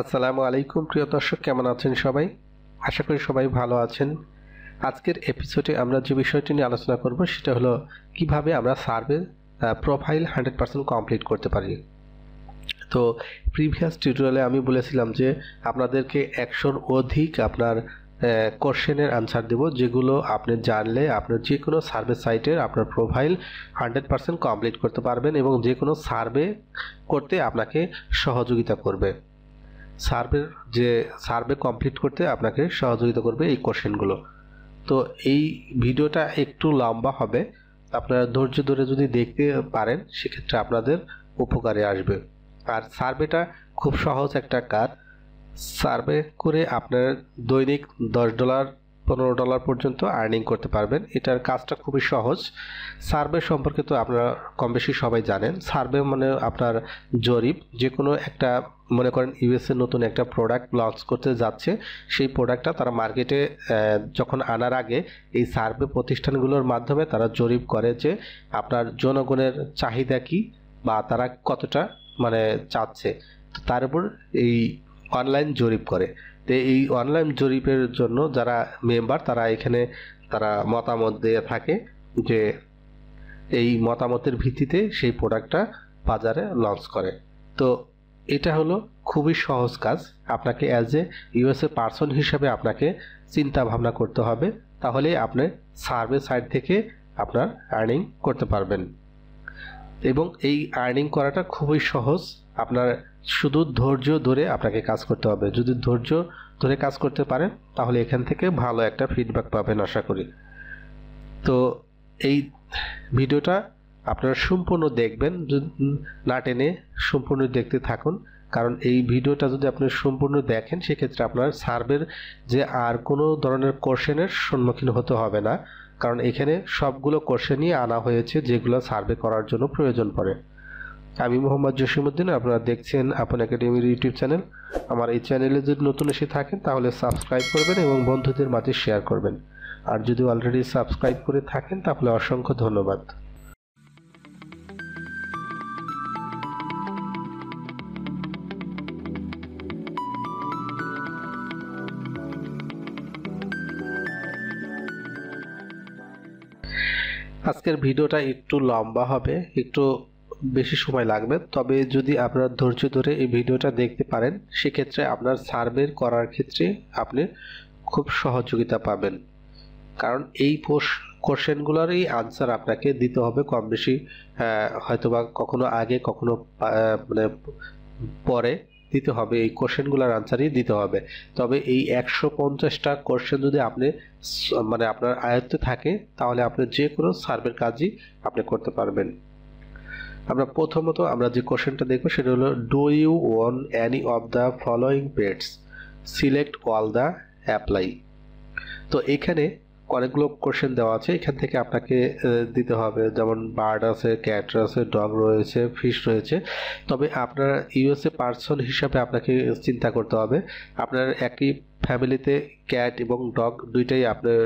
আসসালামু আলাইকুম প্রিয় দর্শক, কেমন আছেন সবাই? আশা করি সবাই ভালো আছেন। আজকের এপিসোডে আমরা যে বিষয়টি নিয়ে আলোচনা করব সেটা হলো কিভাবে আমরা সার্ভে প্রোফাইল 100% কমপ্লিট করতে পারি। তো প্রিভিয়াস টিউটোরিয়ালে আমি বলেছিলাম যে আপনাদেরকে 100-র অধিক আপনার কোশ্চেনের আনসার দেব, যেগুলো আপনি জানলে আপনার যে কোনো সার্ভে সাইটের আপনার প্রোফাইল 100% কমপ্লিট করতে পারবেন এবং যে কোনো সার্ভে করতে আপনাকে সহযোগিতা করবে। সার্ভে কমপ্লিট করতে আপনাকে সহযোগিতা করবে এই কোশ্চেনগুলো। তো এই ভিডিওটা একটু লম্বা হবে, আপনারা ধৈর্য ধরে যদি দেখতে পারেন সেক্ষেত্রে আপনাদের উপকারে আসবে। আর সার্ভেটা খুব সহজ একটা কাজ। সার্ভে করে আপনার দৈনিক $10 $15 পর্যন্ত আর্নিং করতে পারবেন। এটার কাজটা খুবই সহজ। সার্ভে সম্পর্কে তো আপনারা কম বেশি সবাই জানেন। সার্ভে মানে আপনার জরিপ। যে কোনো একটা, মনে করেন ইউএসএ নতুন একটা প্রোডাক্ট লঞ্চ করতে যাচ্ছে, সেই প্রোডাক্টটা তারা মার্কেটে যখন আনার আগে এই সার্ভে প্রতিষ্ঠানগুলোর মাধ্যমে তারা জরিপ করে যে আপনার জনগণের চাহিদা কি বা তারা কতটা চাচ্ছে, তো তার উপর এই অনলাইন জরিপ করে। তো এই অনলাইন জরিপের জন্য যারা মেম্বার তারা মতামত দিয়ে থাকে যে এই মতামতের ভিত্তিতে সেই প্রোডাক্টটা বাজারে লঞ্চ করে। তো এটা হলো খুবই সহজ কাজ। আপনাকে অ্যাজ এ ইউএসএ পার্সন হিসাবে আপনাকে চিন্তা ভাবনা করতে হবে, তাহলে আপনি সার্ভে সাইট থেকে আপনার আর্নিং করতে পারবেন। এবং এই আর্নিং করাটা খুবই সহজ। আপনার শুধু ধৈর্য ধরে আপনাকে কাজ করতে হবে। যদি ধৈর্য ধরে কাজ করতে পারেন তাহলে এখান থেকে ভালো একটা ফিডব্যাক পাবেন আশা করি। তো এই ভিডিওটা আপনারা সম্পূর্ণ দেখবেন, না টেনে সম্পূর্ণ দেখতে থাকুন। কারণ এই ভিডিওটা যদি আপনি সম্পূর্ণ দেখেন সেক্ষেত্রে আপনার সার্ভের যে আর কোনো ধরনের কোশ্চেনের সম্মুখীন হতে হবে না, কারণ এখানে সবগুলো কোশ্চেনই আনা হয়েছে যেগুলো সার্ভে করার জন্য প্রয়োজন পড়ে। আমি মোহাম্মদ জসিমউদ্দিন, আপনারা দেখছেন আপন একাডেমির ইউটিউব চ্যানেল। আমার এই চ্যানেলে যদি নতুন এসে থাকেন তাহলে সাবস্ক্রাইব করবেন এবং বন্ধুদের মাঝে শেয়ার করবেন। আর যদি অলরেডি সাবস্ক্রাইব করে থাকেন তাহলে অসংখ্য ধন্যবাদ। আজকের ভিডিওটা একটু লম্বা হবে, একটু বেশি সময় লাগবে, তবে যদি আপনারা ধৈর্য ধরে এই ভিডিওটা দেখতে পারেন সেক্ষেত্রে আপনার সার্ভে করার ক্ষেত্রে আপনি খুব সহযোগিতা পাবেন। কারণ এই কোশ্চেনগুলোরই আনসার আপনাকে দিতে হবে কম বেশি, হয়তোবা কখনো আগে কখনো পরে দিতে হবে। এই কোশ্চেনগুলোর আনসারই দিতে হবে। তবে এই 150টা কোশ্চেন যদি আপনি আপনার আয়ত্তে থাকে তাহলে আপনি যে কোনো সার্ভের কাজই আপনি করতে পারবেন। প্রথমত আমরা যে কোশ্চেনটা দেখব সেটা হলো, do you own any of the following pets, select all the apply. তো এখানে অনেকগুলো কোশ্চেন দেওয়া আছে, এখান থেকে আপনাকে দিতে হবে। যেমন বার্ড আছে, ক্যাট আছে, ডগ রয়েছে, ফিশ রয়েছে। তবে আপনার ইউএসএ পার্সন হিসাবে আপনাকে চিন্তা করতে হবে আপনার একই ফ্যামিলিতে ক্যাট এবং ডগ দুইটাই আপনার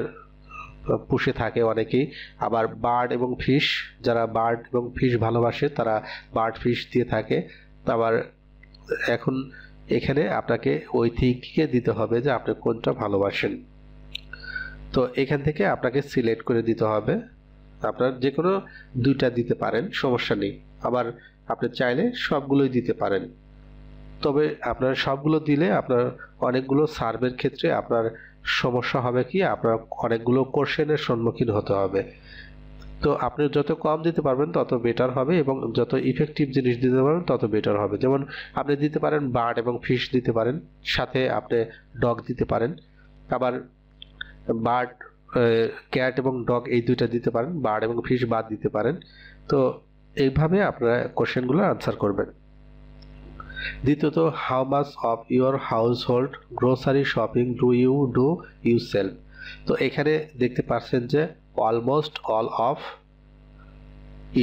পুষে থাকে অনেকেই। আবার বার্ড এবং ফিশ, যারা বার্ড এবং ফিশ ভালোবাসে তারা বার্ড ফিশ দিয়ে থাকে। আবার এখন এখানে আপনাকে ওই থিঙ্কিংয়ে দিতে হবে যে আপনি কোনটা ভালোবাসেন। তো এখান থেকে আপনাকে সিলেক্ট করে দিতে হবে। আপনার যে কোনো দুইটা দিতে পারেন, সমস্যা নেই। আবার আপনি চাইলে সবগুলোই দিতে পারেন। তবে আপনার সবগুলো দিলে আপনার অনেকগুলো সার্ভের ক্ষেত্রে আপনার সমস্যা হবে কি, আপনার অনেকগুলো কোশ্চেনের সম্মুখীন হতে হবে। তো আপনি যত কম দিতে পারবেন তত বেটার হবে এবং যত ইফেক্টিভ জিনিস দিতে পারবেন তত বেটার হবে। যেমন আপনি দিতে পারেন বার্ড এবং ফিশ দিতে পারেন, সাথে আপনি ডগ দিতে পারেন। আবার বার্ড, ক্যাট এবং ডগ এই দুইটা দিতে পারেন, বার্ড এবং ফিশ বাদ দিতে পারেন। তো এইভাবে আপনারা কোশ্চেনগুলো আনসার করবেন। দ্বিতীয়ত, how much of your house hold grocery shopping do you sell. তো এখানে দেখতে পাচ্ছেন যে অলমোস্ট অল অফ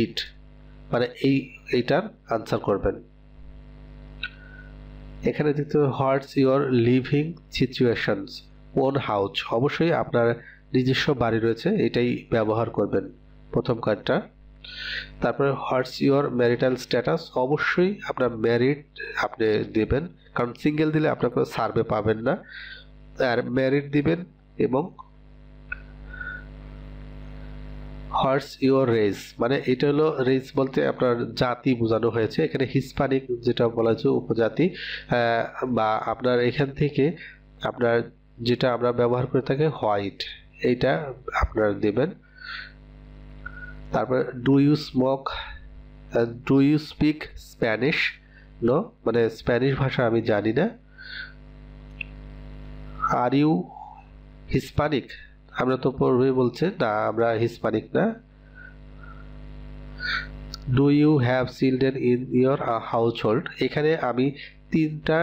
ইট, এইটার আনসার করবেন। এখানে দেখতে what's your living situations on house, অবশ্যই আপনার নিজস্ব বাড়ি রয়েছে এটাই ব্যবহার করবেন প্রথম কার্ডটা। তারপরে হোয়াটস ইউর ম্যারিটাল স্ট্যাটাস, অবশ্যই আপনার ম্যারিড আপনি দেবেন, কারণ সিঙ্গেল দিলে আপনার কোনো সার্ভে পাবেন না, আর ম্যারিড দিবেন। এবং হোয়াটস ইউর রেস, মানে এটা হলো রেস বলতে আপনার জাতি বোঝানো হয়েছে, এখানে হিস্পানিক যেটা বলা হয়েছে উপজাতি, বা আপনার এখান থেকে আপনার যেটা আমরা ব্যবহার করে থাকি হোয়াইট, এইটা আপনারা দেবেন। তারপর do you smoke, do you speak Spanish, no, মানে স্প্যানিশ ভাষা আমি জানি না। আর ইউ হিস্পানিক, আমরা তো পূর্বেই বলছে না আমরা হিস্পানিক না। Do you have children in your household, এখানে আমি 3টা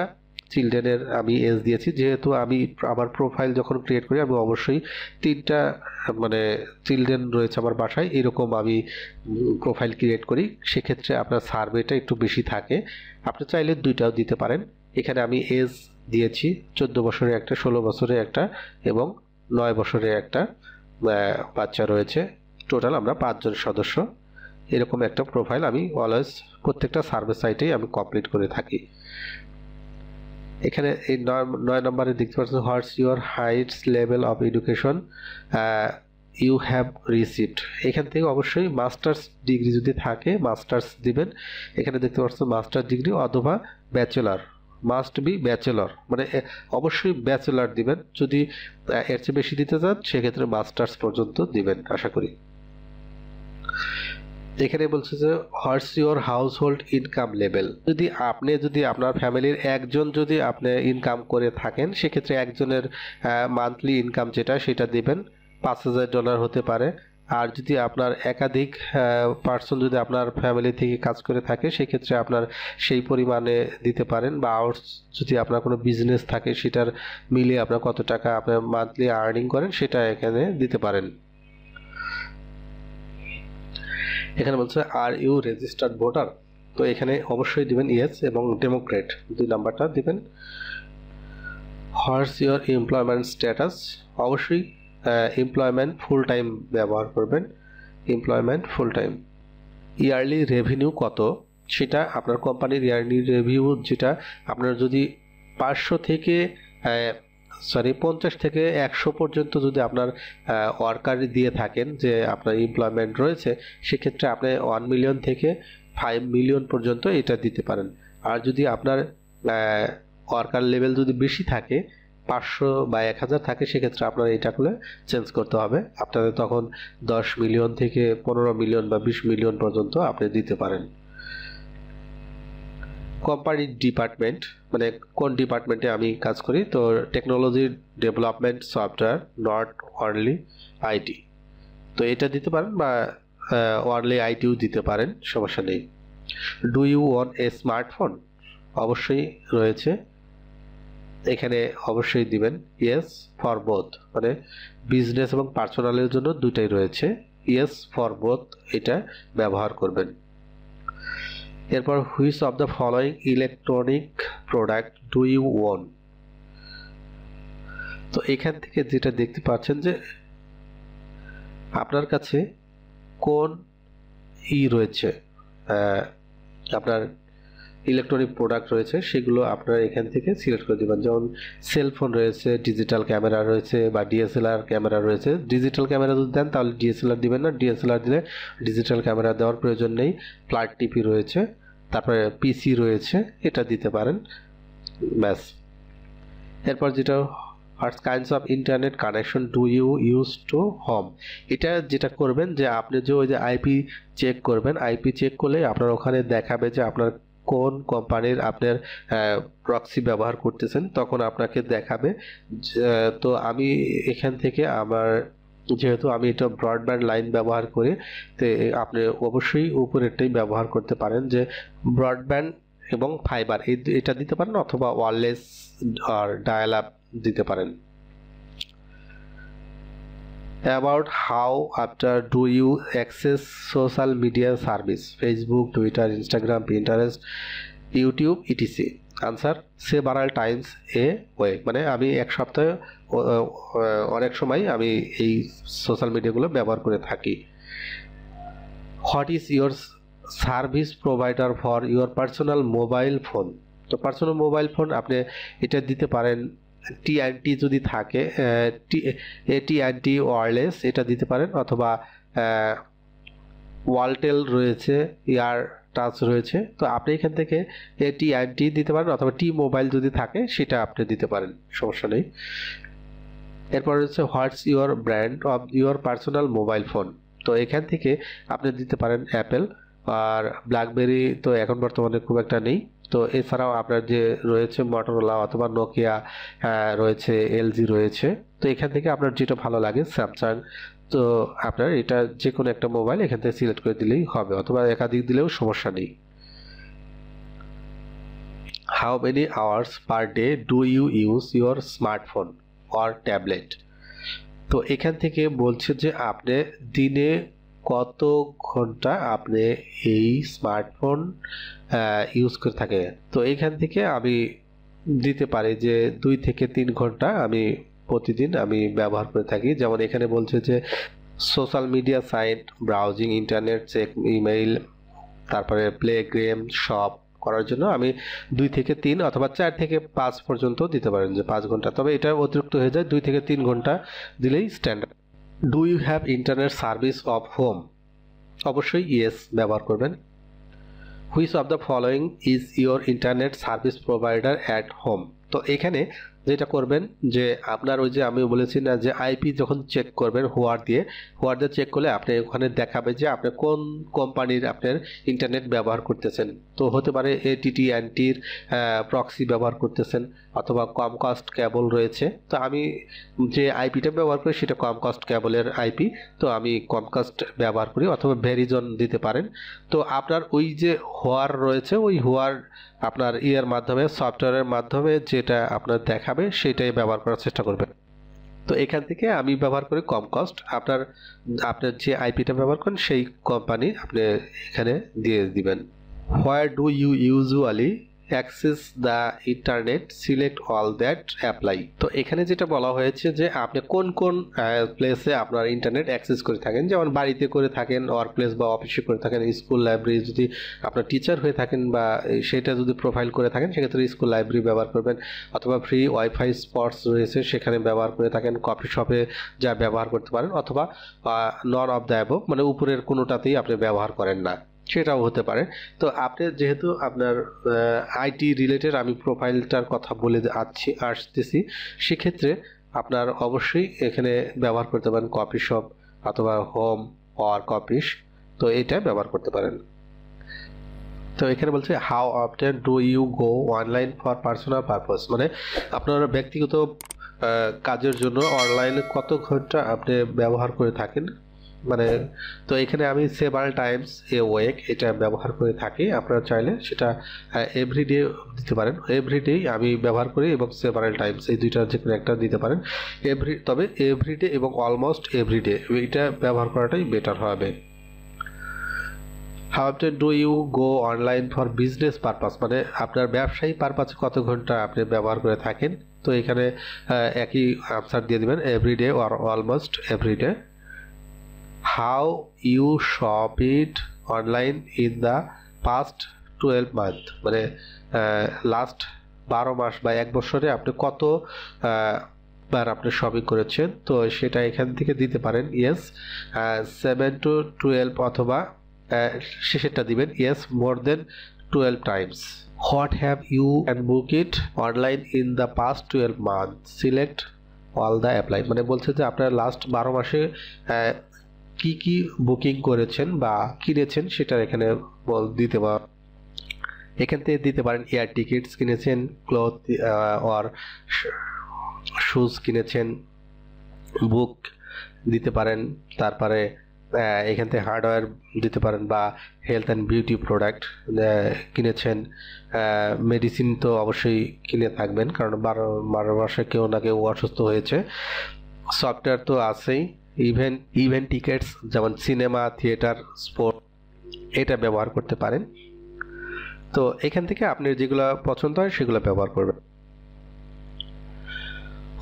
চিলড্রেনের আমি এজ দিয়েছি, যেহেতু আমি আমার প্রোফাইল যখন ক্রিয়েট করি আমি অবশ্যই 3টা মানে চিলড্রেন রয়েছে আমার বাসায় এরকম আমি প্রোফাইল ক্রিয়েট করি, সেক্ষেত্রে আপনার সার্ভেটা একটু বেশি থাকে। আপনি চাইলে 2টাও দিতে পারেন। এখানে আমি এজ দিয়েছি 14 বছরের একটা, 16 বছরের একটা এবং 9 বছরের একটা বাচ্চা রয়েছে। টোটাল আমরা 5 জন সদস্য। এরকম একটা প্রোফাইল আমি অলওয়েজ প্রত্যেকটা সার্ভে সাইটেই আমি কমপ্লিট করে থাকি। এখানে এই 9 নম্বরে দেখতে পাচ্ছেন হোয়াটস ইউর হাইটস level of education you have received, এখান থেকে অবশ্যই মাস্টার্স ডিগ্রি যদি থাকে মাস্টার্স দিবেন। এখানে দেখতে পাচ্ছেন মাস্টার ডিগ্রি অথবা ব্যাচেলর, মাস্ট বি ব্যাচেলর, মানে অবশ্যই ব্যাচেলর দিবেন। যদি এর চেয়ে বেশি দিতে চান সেক্ষেত্রে মাস্টার্স পর্যন্ত দিবেন আশা করি। এখানে বলছে যে what's your house hold income level, যদি আপনার ফ্যামিলির একজন যদি আপনি ইনকাম করে থাকেন সেক্ষেত্রে একজনের মান্থলি ইনকাম যেটা সেটা দিবেন, $5,000 হতে পারে। আর যদি আপনার একাধিক পার্সন যদি আপনার ফ্যামিলি থেকে কাজ করে থাকে সেক্ষেত্রে আপনার সেই পরিমাণে দিতে পারেন, বা আউটস যদি আপনার কোনো বিজনেস থাকে সেটার মিলিয়ে আপনার কত টাকা আপনার মান্থলি আর্নিং করেন সেটা এখানে দিতে পারেন। এখানে বলছে আর ইউ রেজিস্টার্ড ভোটার, তো এখানে অবশ্যই দিবেন ইয়েস, এবং ডেমোক্রেট 2 নাম্বারটা দিবেন। হোয়াটস ইউর এমপ্লয়মেন্ট স্ট্যাটাস, অবশ্যই এমপ্লয়মেন্ট ফুল টাইম ব্যবহার করবেন, employment full time. Yearly revenue কত, সেটা আপনার কোম্পানির ইয়ারলি রেভিনিউ যেটা আপনার যদি 50 থেকে 100 পর্যন্ত যদি আপনার ওয়ার্কার দিয়ে থাকেন যে আপনার এমপ্লয়মেন্ট রয়েছে সেক্ষেত্রে আপনি 1 মিলিয়ন থেকে 5 মিলিয়ন পর্যন্ত এটা দিতে পারেন। আর যদি আপনার ওয়ার্কার লেভেল যদি বেশি থাকে 500 বা 1000 থাকে সেক্ষেত্রে আপনার এইটাগুলো চেঞ্জ করতে হবে, আপনাদের তখন 10 মিলিয়ন থেকে 15 মিলিয়ন বা 20 মিলিয়ন পর্যন্ত আপনি দিতে পারেন। কোম্পানির ডিপার্টমেন্ট, মানে কোন ডিপার্টমেন্টে আমি কাজ করি, তো technology development software not only IT, তো এটা দিতে পারেন, বা অনলি আইটিও দিতে পারেন, সমস্যা নেই। Do you own a smartphone, অবশ্যই রয়েছে, এখানে অবশ্যই দিবেন ইয়েস ফর বোথ, মানে বিজনেস এবং পার্সোনালের জন্য দুটাই রয়েছে, ইয়েস ফর বোথ এটা ব্যবহার করবেন। এরপর which of the following electronic product do you own, তো এখান থেকে যেটা দেখতে পাচ্ছেন যে আপনার কাছে কোন রয়েছে আপনার ইলেকট্রনিক প্রোডাক্ট রয়েছে সেগুলো আপনারা এখান থেকে সিলেক্ট করে দেবেন। যেমন সেলফোন রয়েছে, ডিজিটাল ক্যামেরা রয়েছে, বা ডিএসএলআর ক্যামেরা রয়েছে। ডিজিটাল ক্যামেরা যদি দেন তাহলে ডিএসএলআর দিবেন না, ডিএসএলআর দিলে ডিজিটাল ক্যামেরা দেওয়ার প্রয়োজন নেই। ফ্ল্যাট টিপি রয়েছে, তারপরে পিসি রয়েছে, এটা দিতে পারেন, ব্যাস। এরপর যেটা what's kinds of internet connection do you use to home, এটা যেটা করবেন যে আপনি যে ওই যে আইপি চেক করবেন, আইপি চেক করলে আপনার ওখানে দেখাবে যে আপনার কোন কোম্পানির আপনার প্রক্সি ব্যবহার করতেছেন, তখন আপনাকে দেখাবে। তো আমি এখান থেকে আমার যেহেতু আমি এটা ব্রডব্যান্ড লাইন ব্যবহার করি, তো আপনি অবশ্যই উপরেরটাই ব্যবহার করতে পারেন, যে ব্রডব্যান্ড এবং ফাইবার এটা দিতে পারেন, অথবা ওয়্যারলেস আর ডায়াল আপ দিতে পারেন। About how often do you access social media service, Facebook, Twitter, Instagram, Pinterest, YouTube, etc. Answer several times a way, মানে আমি এক সপ্তাহে অনেক সময় আমি এই সোশ্যাল মিডিয়াগুলো ব্যবহার করে থাকি। What is your service provider for your personal mobile phone. তো পার্সোনাল মোবাইল ফোন আপনি এটা দিতে পারেন, টি&টি যদি থাকে, টি&টি ওয়্যারলেস এটা দিতে পারেন, অথবা ওয়ালটেল রয়েছে, এয়ার টাচ রয়েছে। তো আপনি এখান থেকে টি&টি দিতে পারেন, অথবা টি মোবাইল যদি থাকে সেটা আপনি দিতে পারেন, সমস্যা নেই। এরপর হচ্ছে what's your brand of your personal mobile phone. তো এখান থেকে আপনি দিতে পারেন অ্যাপেল, আর ব্ল্যাকবেরি তো এখন বর্তমানে খুব একটা নেই। তো এছাড়াও আপনার যে রয়েছে মটোরোলা অথবা নোকিয়া রয়েছে, এলজি রয়েছে। তো এখান থেকে আপনার যেটা ভালো লাগে, স্যামসাং, তো আপনার এটা যে কোনো একটা মোবাইল এখান থেকে সিলেক্ট করে দিলেই হবে, অথবা একাধিক দিলেও সমস্যা নেই। How many hours per day do you use your smartphone or tablet. তো এখান থেকে বলছে যে আপনি দিনে কত ঘন্টা আপনি এই স্মার্টফোন ইউজ করে থাকে। তো এখান থেকে আমি দিতে পারি যে 2 থেকে 3 ঘন্টা আমি প্রতিদিন আমি ব্যবহার করে থাকি। যেমন এখানে বলছে যে social media site browsing, internet check, email, তারপরে প্লে গেম, শপ করার জন্য আমি 2 থেকে 3 অথবা 4 থেকে 5 পর্যন্ত দিতে পারেন, যে 5 ঘন্টা। তবে এটা অতিরিক্ত হয়ে যায়, 2 থেকে 3 ঘন্টা দিলেই standard. Do you have internet service of home. অবশ্যই ইয়েস ব্যবহার করবেন। Which of the following is your internet service provider at home. তো এখানে যেটা করবেন যে আপনার ওই যে আমি বলেছি না যে আইপি যখন চেক করবেন হোয়ার দিয়ে চেক করলে আপনি ওখানে দেখাবে যে আপনি কোন কোম্পানির আপনার ইন্টারনেট ব্যবহার করতেছেন। তো হতে পারে AT&Tর প্রক্সি ব্যবহার করতেছেন, অথবা কমকাস্ট কেবল রয়েছে। তো আমি যে আইপিটা ব্যবহার করি সেটা কমকাস্ট কেবলের আইপি, তো আমি কমকাস্ট ব্যবহার করি, অথবা ভেরিজন দিতে পারেন। তো আপনার ওই যে হোয়ার রয়েছে, ওই হোয়ার আপনার ইয়ের মাধ্যমে, সফটওয়্যারের মাধ্যমে যেটা আপনার দেখাবে সেটাই ব্যবহার করার চেষ্টা করবেন। তো এখান থেকে আমি ব্যবহার করি কমকাস্ট। আপনার যে আইপিটা ব্যবহার করেন সেই কোম্পানি আপনি এখানে দিয়ে দিবেন। Where do you usually access the internet, select all that apply. তো এখানে যেটা বলা হয়েছে যে আপনি কোন কোন প্লেসে আপনার ইন্টারনেট অ্যাক্সেস করে থাকেন, যেমন বাড়িতে করে থাকেন, ওয়ার্ক প্লেস বা অফিসে করে থাকেন, স্কুল লাইব্রেরি যদি আপনার টিচার হয়ে থাকেন বা সেটা যদি প্রোফাইল করে থাকেন সেক্ষেত্রে স্কুল লাইব্রেরি ব্যবহার করবেন, অথবা ফ্রি ওয়াইফাই স্পটস রয়েছে সেখানে ব্যবহার করে থাকেন, কফি শপে যা ব্যবহার করতে পারেন, অথবা নন অফ দ্য অ্যাবভ, মানে উপরের কোনোটাতেই আপনি ব্যবহার করেন না, সেটাও হতে পারে। তো আপনি যেহেতু আপনার আইটি রিলেটেড আমি প্রোফাইলটার কথা বলে আসতেছি, সেক্ষেত্রে আপনার অবশ্যই এখানে ব্যবহার করতে পারেন কফি শপ অথবা হোম অর কফিস, তো এটা ব্যবহার করতে পারেন। তো এখানে বলছে how often do you go online for personal purpose, মানে আপনার ব্যক্তিগত কাজের জন্য অনলাইনে কত ঘন্টা আপনি ব্যবহার করে থাকেন, মানে তো এখানে আমি সেভারাল টাইমস এ উইক এটা ব্যবহার করে থাকি। আপনারা চাইলে সেটা এভরিডে দিতে পারেন। এভরিডে আমি ব্যবহার করি এবং সেভারাল টাইমস এই দুইটার যে কোনো একটা দিতে পারেন। তবে এভরিডে এবং অলমোস্ট এভরিডে এটা ব্যবহার করাটাই বেটার হবে। How often do you go online for business purpose, মানে আপনার ব্যবসায়ী পারপাসে কত ঘন্টা আপনি ব্যবহার করে থাকেন। তো এখানে একই আনসার দিয়ে দেবেন, everyday or almost everyday. How you shopped online in the past 12 month, মানে লাস্ট 12 মাস বা 1 বছরে আপনি কত বার আপনি শপিং করেছেন। তো সেটা এখান থেকে দিতে পারেন ইয়েস 7 to 12, অথবা শেষেরটা দিবেন yes more than 12 times. What have you can book it online in the past 12 month, select all the apply, মানে বলছে যে আপনার লাস্ট 12 মাসে কি কি বুকিং করেছেন বা কিনেছেন সেটা এখানে দিতে পারেন। এখান থেকে দিতে পারেন এয়ার টিকিটস কিনেছেন, ক্লথ অর শুজ কিনেছেন, বুক দিতে পারেন, তারপরে এখান থেকে হার্ডওয়্যার দিতে পারেন, বা হেলথ অ্যান্ড বিউটি প্রোডাক্ট কিনেছেন, মেডিসিন তো অবশ্যই কিনে থাকবেন কারণ 12 মাসে কেউ না কেউ অসুস্থ হয়েছে, সফটওয়্যার তো আছেই, ইভেন্ট টিকেটস যেমন সিনেমা, থিয়েটার, স্পোর্ট এটা ব্যবহার করতে পারেন। তো এখান থেকে আপনার যেগুলো পছন্দ হয় সেগুলো ব্যবহার করবেন।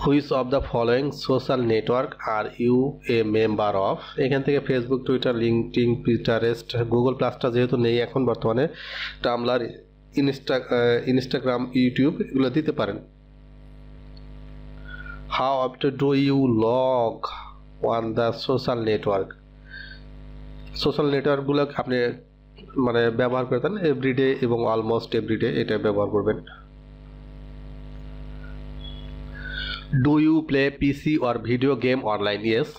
Which of the following social network are you a member of, এখান থেকে Facebook, Twitter, LinkedIn, Pinterest, Google প্লাসটা যেহেতু নেই এখন বর্তমানে, টামলার, ইনস্টাগ্রাম, ইউটিউব এগুলো দিতে পারেন। How often do you log on the social network, social নেটওয়ার্কগুলো আপনি মানে ব্যবহার করে থাকেন এভরিডে এবং অলমোস্ট এভরিডে, এটা ব্যবহার করবেন। Do you play PC or video game online? Yes.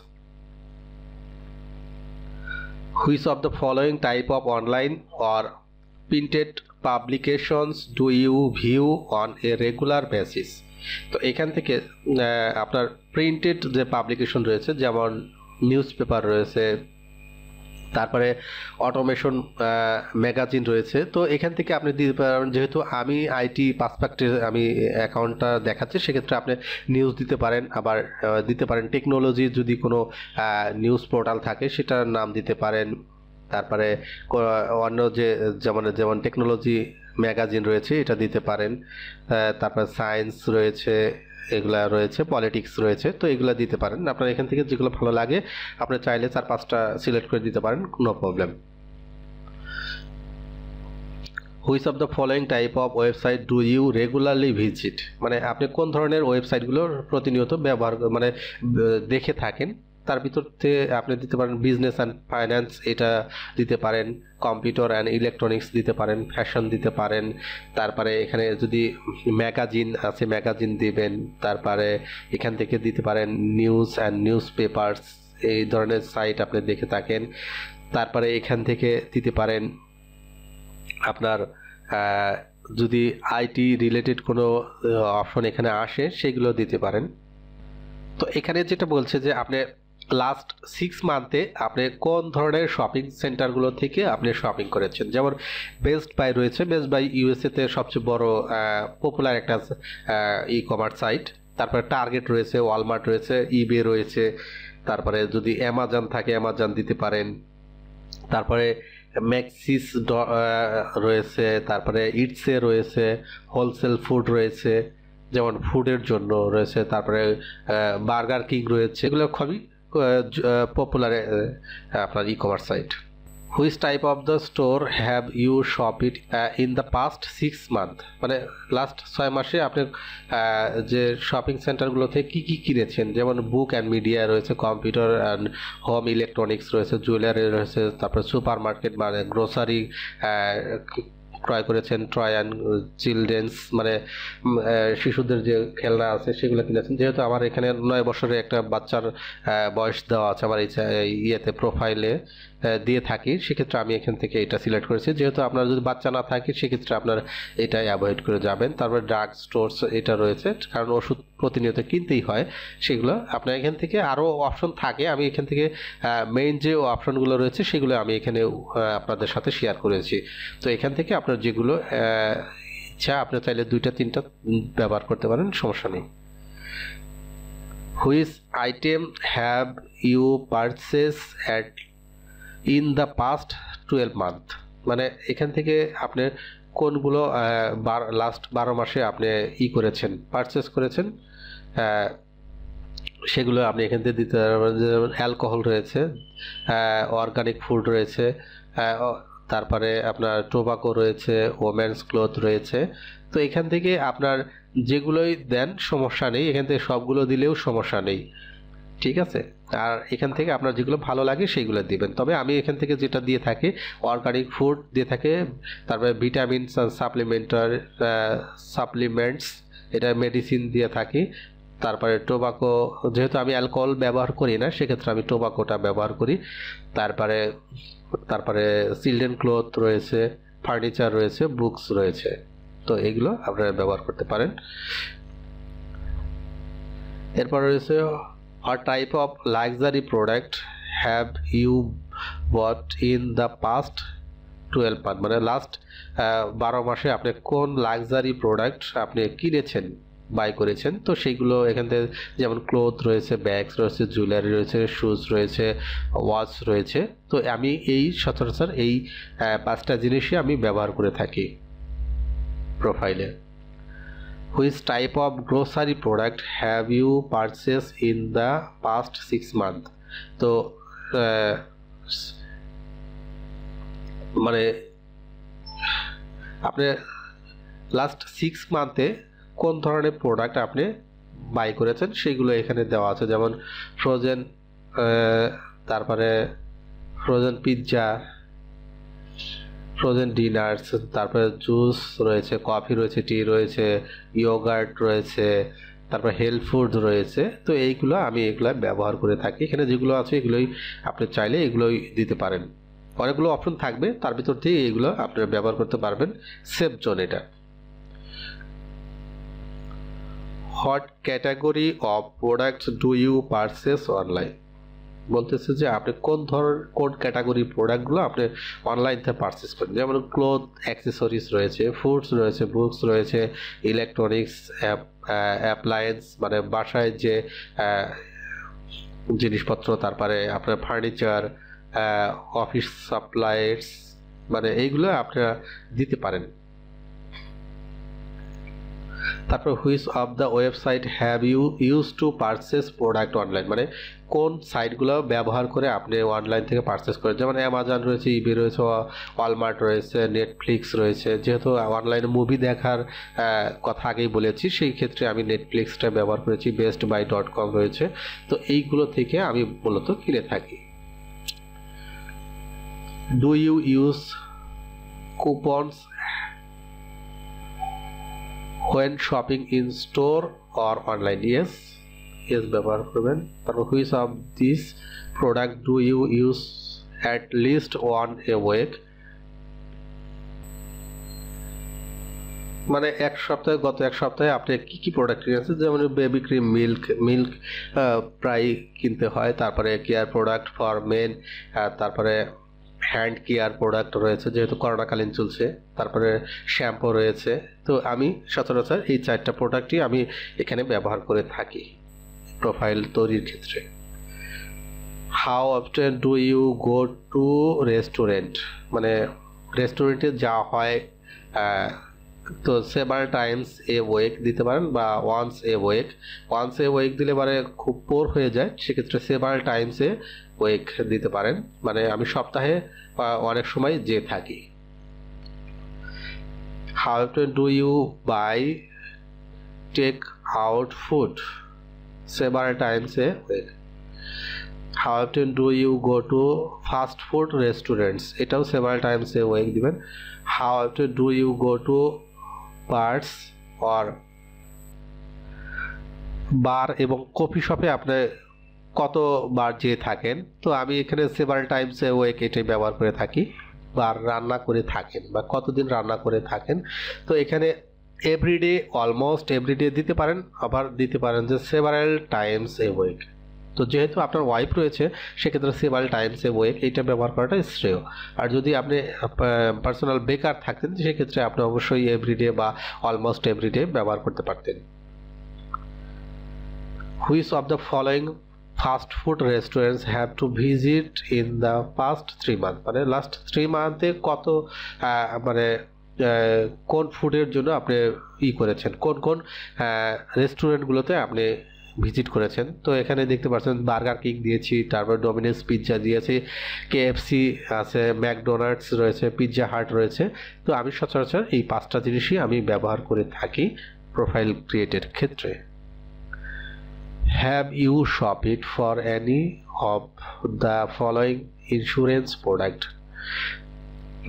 Which of the following type of online or printed publications do you view on a regular basis? তো এখান থেকে আপনার প্রিন্টেড যে পাবলিকেশন রয়েছে, যেমন নিউজ পেপার রয়েছে, তারপরে অটোমেশন ম্যাগাজিন রয়েছে, তো এখান থেকে আপনি দিতে পারেন। যেহেতু আমি আইটি পার্সপেক্টিভ আমি অ্যাকাউন্টটা দেখাচ্ছি, সেক্ষেত্রে আপনি নিউজ দিতে পারেন, আবার দিতে পারেন টেকনোলজি, যদি কোনো নিউজ পোর্টাল থাকে সেটার নাম দিতে পারেন। তারপরে অন্য যে যেমন টেকনোলজি ম্যাগাজিন রয়েছে এটা দিতে পারেন। তারপরে সায়েন্স রয়েছে, এগুলা রয়েছে, পলিটিক্স রয়েছে, তো এগুলো দিতে পারেন। আপনার এখান থেকে যেগুলো ভালো লাগে আপনি চাইলে 4-5টা সিলেক্ট করে দিতে পারেন, no problem. Which of the following type of website do you regularly visit, মানে আপনি কোন ধরনের ওয়েবসাইটগুলো প্রতিনিয়ত ব্যবহার মানে দেখে থাকেন, তার ভিতর থেকে আপনি দিতে পারেন বিজনেস অ্যান্ড ফাইন্যান্স, এটা দিতে পারেন, কম্পিউটার অ্যান্ড ইলেকট্রনিক্স দিতে পারেন, ফ্যাশন দিতে পারেন, তারপরে এখানে যদি ম্যাগাজিন আছে ম্যাগাজিন দিবেন, তারপরে এখান থেকে দিতে পারেন নিউজ অ্যান্ড নিউজ পেপারস, এই ধরনের সাইট আপনি দেখে থাকেন। তারপরে এখান থেকে দিতে পারেন আপনার যদি আইটি রিলেটেড কোনো অপশন এখানে আসে সেগুলো দিতে পারেন। তো এখানে যেটা বলছে যে আপনি লাস্ট 6 মান্থে আপনি কোন ধরনের শপিং সেন্টারগুলো থেকে আপনি শপিং করেছেন, যেমন বেস্ট বাই রয়েছে, বেস্ট বাই ইউএসএতে সবচেয়ে বড় পপুলার একটা ই কমার্স সাইট। তারপরে টার্গেট রয়েছে, ওয়ালমার্ট রয়েছে, ইবে রয়েছে, তারপরে যদি অ্যামাজন থাকে অ্যামাজন দিতে পারেন, তারপরে ম্যাক্সিস রয়েছে, তারপরে ইটসে রয়েছে, হোলসেল ফুড রয়েছে, যেমন ফুডের জন্য রয়েছে, তারপরে বার্গার কিং রয়েছে, এগুলো খুবই পপুলার আপনার e commerce site. Which type of the store have you shopped in the past 6 month, মানে লাস্ট 6 মাসে আপনি যে শপিং সেন্টারগুলো থেকে কী কী কিনেছেন, যেমন বুক অ্যান্ড মিডিয়া রয়েছে, কম্পিউটার অ্যান্ড হোম ইলেকট্রনিক্স রয়েছে, জুয়েলারি রয়েছে, তারপরে সুপার মার্কেট মানে গ্রোসারি ক্রয় করেছেন, টয় অ্যান্ড চিলড্রেন্স মানে শিশুদের যে খেলনা আছে সেগুলো কিনেছেন। যেহেতু আমার এখানে 9 বছরের একটা বাচ্চার বয়স দেওয়া আছে আমার ইয়েতে প্রোফাইলে দিয়ে থাকি, সেক্ষেত্রে আমি এখান থেকে এটা সিলেক্ট করেছি। যেহেতু আপনার যদি বাচ্চা না থাকে সেক্ষেত্রে আপনার এটাই অ্যাভয়েড করে যাবেন। তারপরে ড্রাগ স্টোরস এটা রয়েছে, কারণ ওষুধ প্রতিনিয়ত কিনতেই হয়, সেগুলো আপনার এখান থেকে আরও অপশন থাকে। আমি এখান থেকে মেইন যে অপশনগুলো রয়েছে সেগুলো আমি এখানে আপনাদের সাথে শেয়ার করেছি। তো এখান থেকে আপনার যেগুলো ইচ্ছা আপনি চাইলে 2-3টা ব্যবহার করতে পারেন, সমস্যা নেই। Which item have you purchase at in the past 12 month, মানে এখান থেকে আপনি কোনগুলো লাস্ট 12 মাসে আপনি করেছেন, পারচেস করেছেন, সেগুলো আপনি এখান থেকে দিতে পারবেন। যেমন অ্যালকোহল রয়েছে, অর্গানিক ফুড রয়েছে, তারপরে আপনার টোবাকো রয়েছে, ওমেন্স ক্লথ রয়েছে। তো এখান থেকে আপনার যেগুলোই দেন সমস্যা নেই, এখান থেকে সবগুলো দিলেও সমস্যা নেই, ঠিক আছে। আর এখান থেকে আপনার যেগুলো ভালো লাগে সেইগুলো দিবেন। তবে আমি এখান থেকে যেটা দিয়ে থাকি অর্গানিক ফুড দিয়ে থাকে, তারপরে ভিটামিনস সাপ্লিমেন্টস এটা মেডিসিন দিয়ে থাকি। তারপরে টোবাকো, যেহেতু আমি অ্যালকোহল ব্যবহার করি না সেক্ষেত্রে আমি টোবাকোটা ব্যবহার করি। তারপরে চিলড্রেন ক্লথ রয়েছে, ফার্নিচার রয়েছে, বুকস রয়েছে, তো এগুলো আপনারা ব্যবহার করতে পারেন। এরপর রয়েছে what type of luxury product have you bought in the past 12 months, মানে লাস্ট 12 মাসে আপনি কোন লাক্সারি প্রোডাক্ট আপনি কিনেছেন, বাই করেছেন। তো সেইগুলো এখান থেকে যেমন ক্লোথ রয়েছে, ব্যাগস রয়েছে, জুয়েলারি রয়েছে, শুজ রয়েছে, ওয়াচ রয়েছে। তো আমি এই সচরাচর এই 5টা জিনিসই আমি ব্যবহার করে থাকি প্রোফাইলে। Which type of grocery product have you purchase in the past 6 month. তো মানে আপনি লাস্ট 6 মান্থে কোন ধরনের প্রোডাক্ট আপনি বাই করেছেন সেগুলো এখানে দেওয়া আছে, যেমন ফ্রোজেন, তারপরে ফ্রোজেন পিৎজা, ফ্রোজেন ডিনার্স, তারপরে জুস রয়েছে, কফি রয়েছে, টি রয়েছে, ইয়োগার্ট রয়েছে, তারপর হেলথ ফুড রয়েছে। তো এইগুলো আমি এগুলো ব্যবহার করে থাকি। এখানে যেগুলো আছে এগুলোই আপনি চাইলে এগুলোই দিতে পারেন। অনেকগুলো অপশন থাকবে, তার ভিতর থেকে এইগুলো আপনারা ব্যবহার করতে পারবেন। সেফ জোন এটা। What category of products do you purchase online. বলতেছে যে আপনি কোন ক্যাটাগরি প্রোডাক্টগুলো আপনি অনলাইন থেকে পারচেস করেন, যেমন ক্লোথ, অ্যাক্সেসরিজ রয়েছে, ফুডস রয়েছে, বুকস রয়েছে, ইলেকট্রনিক্স, অ্যাপ্লায়েন্স মানে বাসায় যে জিনিসপত্র, তারপরে আপনার ফার্নিচার, অফিস সাপ্লাইস, মানে এইগুলো আপনারা দিতে পারেন। তারপর which of the website have you use to purchase product online, মানে কোন সাইটগুলো ব্যবহার করে আপনি অনলাইন থেকে পারচেস করেন, যেমন অ্যামাজন রয়েছে, ইবে রয়েছে, ওয়ালমার্ট রয়েছে, নেটফ্লিক্স রয়েছে। যেহেতু অনলাইনে মুভি দেখার কথা আগেই বলেছি, সেই ক্ষেত্রে আমি নেটফ্লিক্সটা ব্যবহার করেছি, bestbuy.com রয়েছে। তো এইগুলো থেকে আমি মূলত কিনে থাকি। Do you use coupons when shopping in store or online? yes ব্যবহার করবেন। তারপর which of these product do you use at least one a week, মানে গত এক সপ্তাহে আপনি কি কি প্রোডাক্ট কিনেছেন, যেমন বেবি ক্রিম, মিল্ক প্রায় কিনতে হয়, তারপরে কেয়ার প্রোডাক্ট ফর মেন, তারপরে হ্যান্ড কেয়ার প্রোডাক্ট রয়েছে যেহেতু করোনাকালীন চলছে, তারপরে শ্যাম্পু রয়েছে। তো আমি সচরাচর এই 4টা প্রোডাক্টই আমি এখানে ব্যবহার করে থাকি প্রোফাইল তৈরির ক্ষেত্রে। How often do you go to restaurant, মানে রেস্টুরেন্টে যাওয়া হয়, তো সেভারাল টাইমস এ উইক দিতে পারেন বা ওয়ান্স এ উইক দিলে মানে খুব পোর হয়ে যায়, সেক্ষেত্রে সেভারাল টাইমস এ উইক দিতে পারেন, মানে আমি সপ্তাহে অনেক সময় যেয়ে থাকি। How often do you buy take out food, several times a week. How often do you go to fast food restaurants, এটাও সেভারাল টাইমস এ উইক দিবেন। How often do you go to bars or bar এবং coffee শপে আপনি কতবার যেয়ে থাকেন, তো আমি এখানে সেভারাল টাইমস এ উইক এটাই ব্যবহার করে থাকি। বার রান্না করে থাকেন বা কতদিন রান্না করে থাকেন, তো এখানে এভরিডে, অলমোস্ট এভরিডে দিতে পারেন, আবার দিতে পারেন যে সেভারাল টাইমস এ উইক। তো যেহেতু আপনার ওয়াইফ রয়েছে সেক্ষেত্রে সেভারাল টাইমস এ উইক এইটা ব্যবহার করাটা শ্রেয়। আর যদি আপনি পার্সোনাল বেকার থাকতেন সেক্ষেত্রে আপনি অবশ্যই এভরিডে বা অলমোস্ট এভরিডে ব্যবহার করতে পারতেন। Which of the following fast food restaurants have to visit in the past 3 month, মানে লাস্ট 3 মান্থে কত মানে কোন ফুডের জন্য আপনি করেছেন, কোন রেস্টুরেন্টগুলোতে আপনি ভিজিট করেছেন। তো এখানে দেখতে পাচ্ছেন বার্গার কিং দিয়েছি, তারপর ডোমিনোস পিৎজা দিয়েছি, কেএফসি আছে, ম্যাকডোনাল্ডস রয়েছে, পিৎজা হাট রয়েছে। তো আমি সচরাচর এই 5টা জিনিসই আমি ব্যবহার করে থাকি প্রোফাইল ক্রিয়েটের ক্ষেত্রে। Have you shopped for any of the following insurance product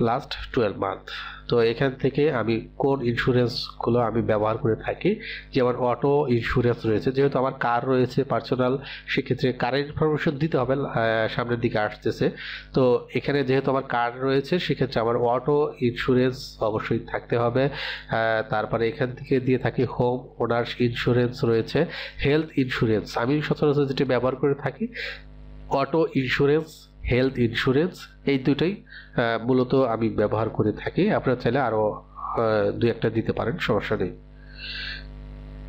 last 12 month, তো এখান থেকে আমি কোন ইন্স্যুরেন্সগুলো আমি ব্যবহার করে থাকি, যেমন অটো ইন্স্যুরেন্স রয়েছে, যেহেতু আমার কার রয়েছে পার্সোনাল, সেক্ষেত্রে কারের ইনফরমেশন দিতে হবে, সামনের দিকে আসতেছে। তো এখানে যেহেতু আমার কার রয়েছে সেক্ষেত্রে আমার অটো ইন্স্যুরেন্স অবশ্যই থাকতে হবে। তারপরে এখান থেকে দিয়ে থাকি হোম ওনার্স ইন্স্যুরেন্স রয়েছে, হেলথ ইন্স্যুরেন্স আমি সচরাচর যেটি ব্যবহার করে থাকি অটো ইন্স্যুরেন্স, হেলথ ইন্স্যুরেন্স, এই দুটোই মূলত আমি ব্যবহার করে থাকি। আপনারা চাইলে আরও 2-1টা দিতে পারেন, সমস্যা নেই।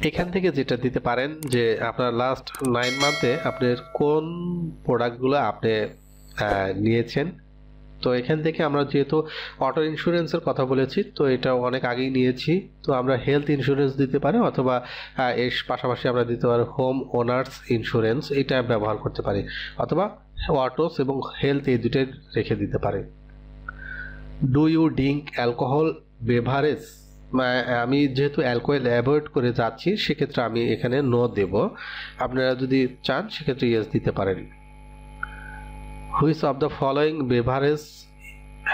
এখান থেকে যেটা দিতে পারেন যে আপনার লাস্ট 9 মান্থে আপনার কোন প্রোডাক্টগুলো আপনি নিয়েছেন, তো এখান থেকে আমরা যেহেতু অটো ইন্স্যুরেন্সের কথা বলেছি, তো এটা অনেক আগেই নিয়েছি, তো আমরা হেলথ ইন্স্যুরেন্স দিতে পারি, অথবা এর পাশাপাশি আমরা দিতে পারি হোম ওনার্স ইন্স্যুরেন্স, এটা ব্যবহার করতে পারি, অথবা অটোস এবং হেলথ এই দুটোই রেখে দিতে পারি। Do you drink alcohol beverage, আমি যেহেতু অ্যালকোহল অ্যাভয়েড করে যাচ্ছি সেক্ষেত্রে আমি এখানে নো দেব, আপনারা যদি চান সেক্ষেত্রে ইয়েস দিতে পারেন। Which of the following beverage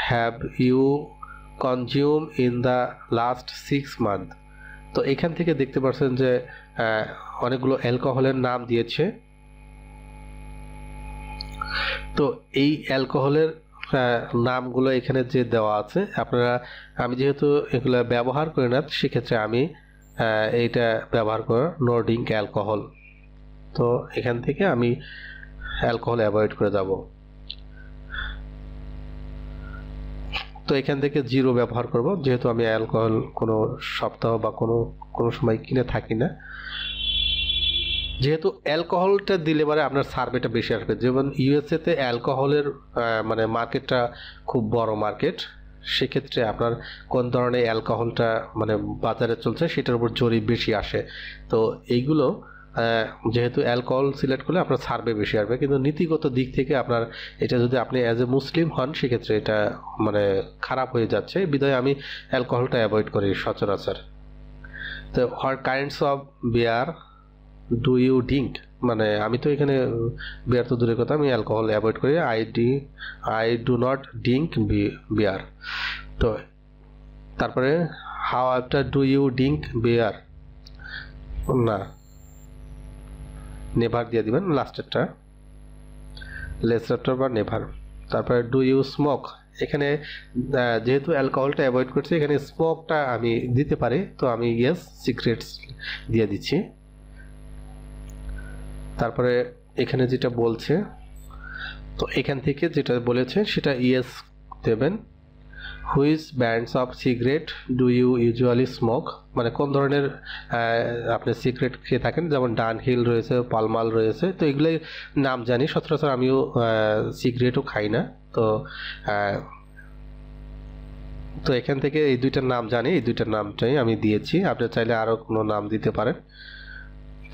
have you consume in the last 6 month, তো এখান থেকে দেখতে পাচ্ছেন যে অনেকগুলো অ্যালকোহলের নাম দিয়েছে। তো এই অ্যালকোহলের নামগুলো এখানে যে দেওয়া আছে, আপনারা, আমি যেহেতু এগুলো ব্যবহার করি না সেক্ষেত্রে আমি এইটা ব্যবহার করে নো ড্রিঙ্ক অ্যালকোহল, তো এখান থেকে আমি অ্যালকোহল অ্যাভয়েড করে যাব। তো এখান থেকে 0 ব্যবহার করব, যেহেতু আমি অ্যালকোহল কোনো সপ্তাহ বা কোনো সময় কিনে থাকি না। যেহেতু অ্যালকোহলটা দিলে পরে আপনার সার্ভেটা বেশি আসবে, যেমন ইউএসএতে অ্যালকোহলের মানে মার্কেটটা খুব বড় মার্কেট, সেক্ষেত্রে আপনার কোন ধরনের অ্যালকোহলটা মানে বাজারে চলছে সেটার উপর জরিপ বেশি আসে। তো এইগুলো যেহেতু অ্যালকোহল সিলেক্ট করলে আপনার সার্ভে বেশি আসবে, কিন্তু নীতিগত দিক থেকে আপনার এটা যদি আপনি অ্যাজ এ মুসলিম হন সেক্ষেত্রে এটা মানে খারাপ হয়ে যাচ্ছে, বিধায় আমি অ্যালকোহলটা অ্যাভয়েড করি সচরাচর। তো what kinds of beer do you drink, মানে আমি তো এখানে বিয়ার তো দূরের কথা, আমি অ্যালকোহল অ্যাভয়েড করি, I do not drink beer. তো তারপরে how often do you drink beer, না নেভার দিয়ে দিবেন লাস্টেরটা, লেসারটা বা নেভার। তারপরে ডু ইউ স্মোক, এখানে যেহেতু অ্যালকোহলটা অ্যাভয়েড করছি এখানে স্মোকটা আমি দিতে পারি, তো আমি ইয়েস সিগারেটস দিয়ে দিচ্ছি। তারপরে এখানে যেটা বলছে, তো এখান থেকে যেটা বলেছে সেটা ইয়েস দেবেন। Which brands of cigarette do you usually smoke, মানে কোন ধরনের আপনি সিগারেট খেয়ে থাকেন, যেমন ডানহিল রয়েছে, পালমাল রয়েছে, তো এগুলোই নাম জানি, সচরাচর আমিও সিগারেটও খাই না। তো এখান থেকে এই দুইটার নাম জানি, এই দুইটার নামটাই আমি দিয়েছি, আপনি চাইলে আরও কোনো নাম দিতে পারেন।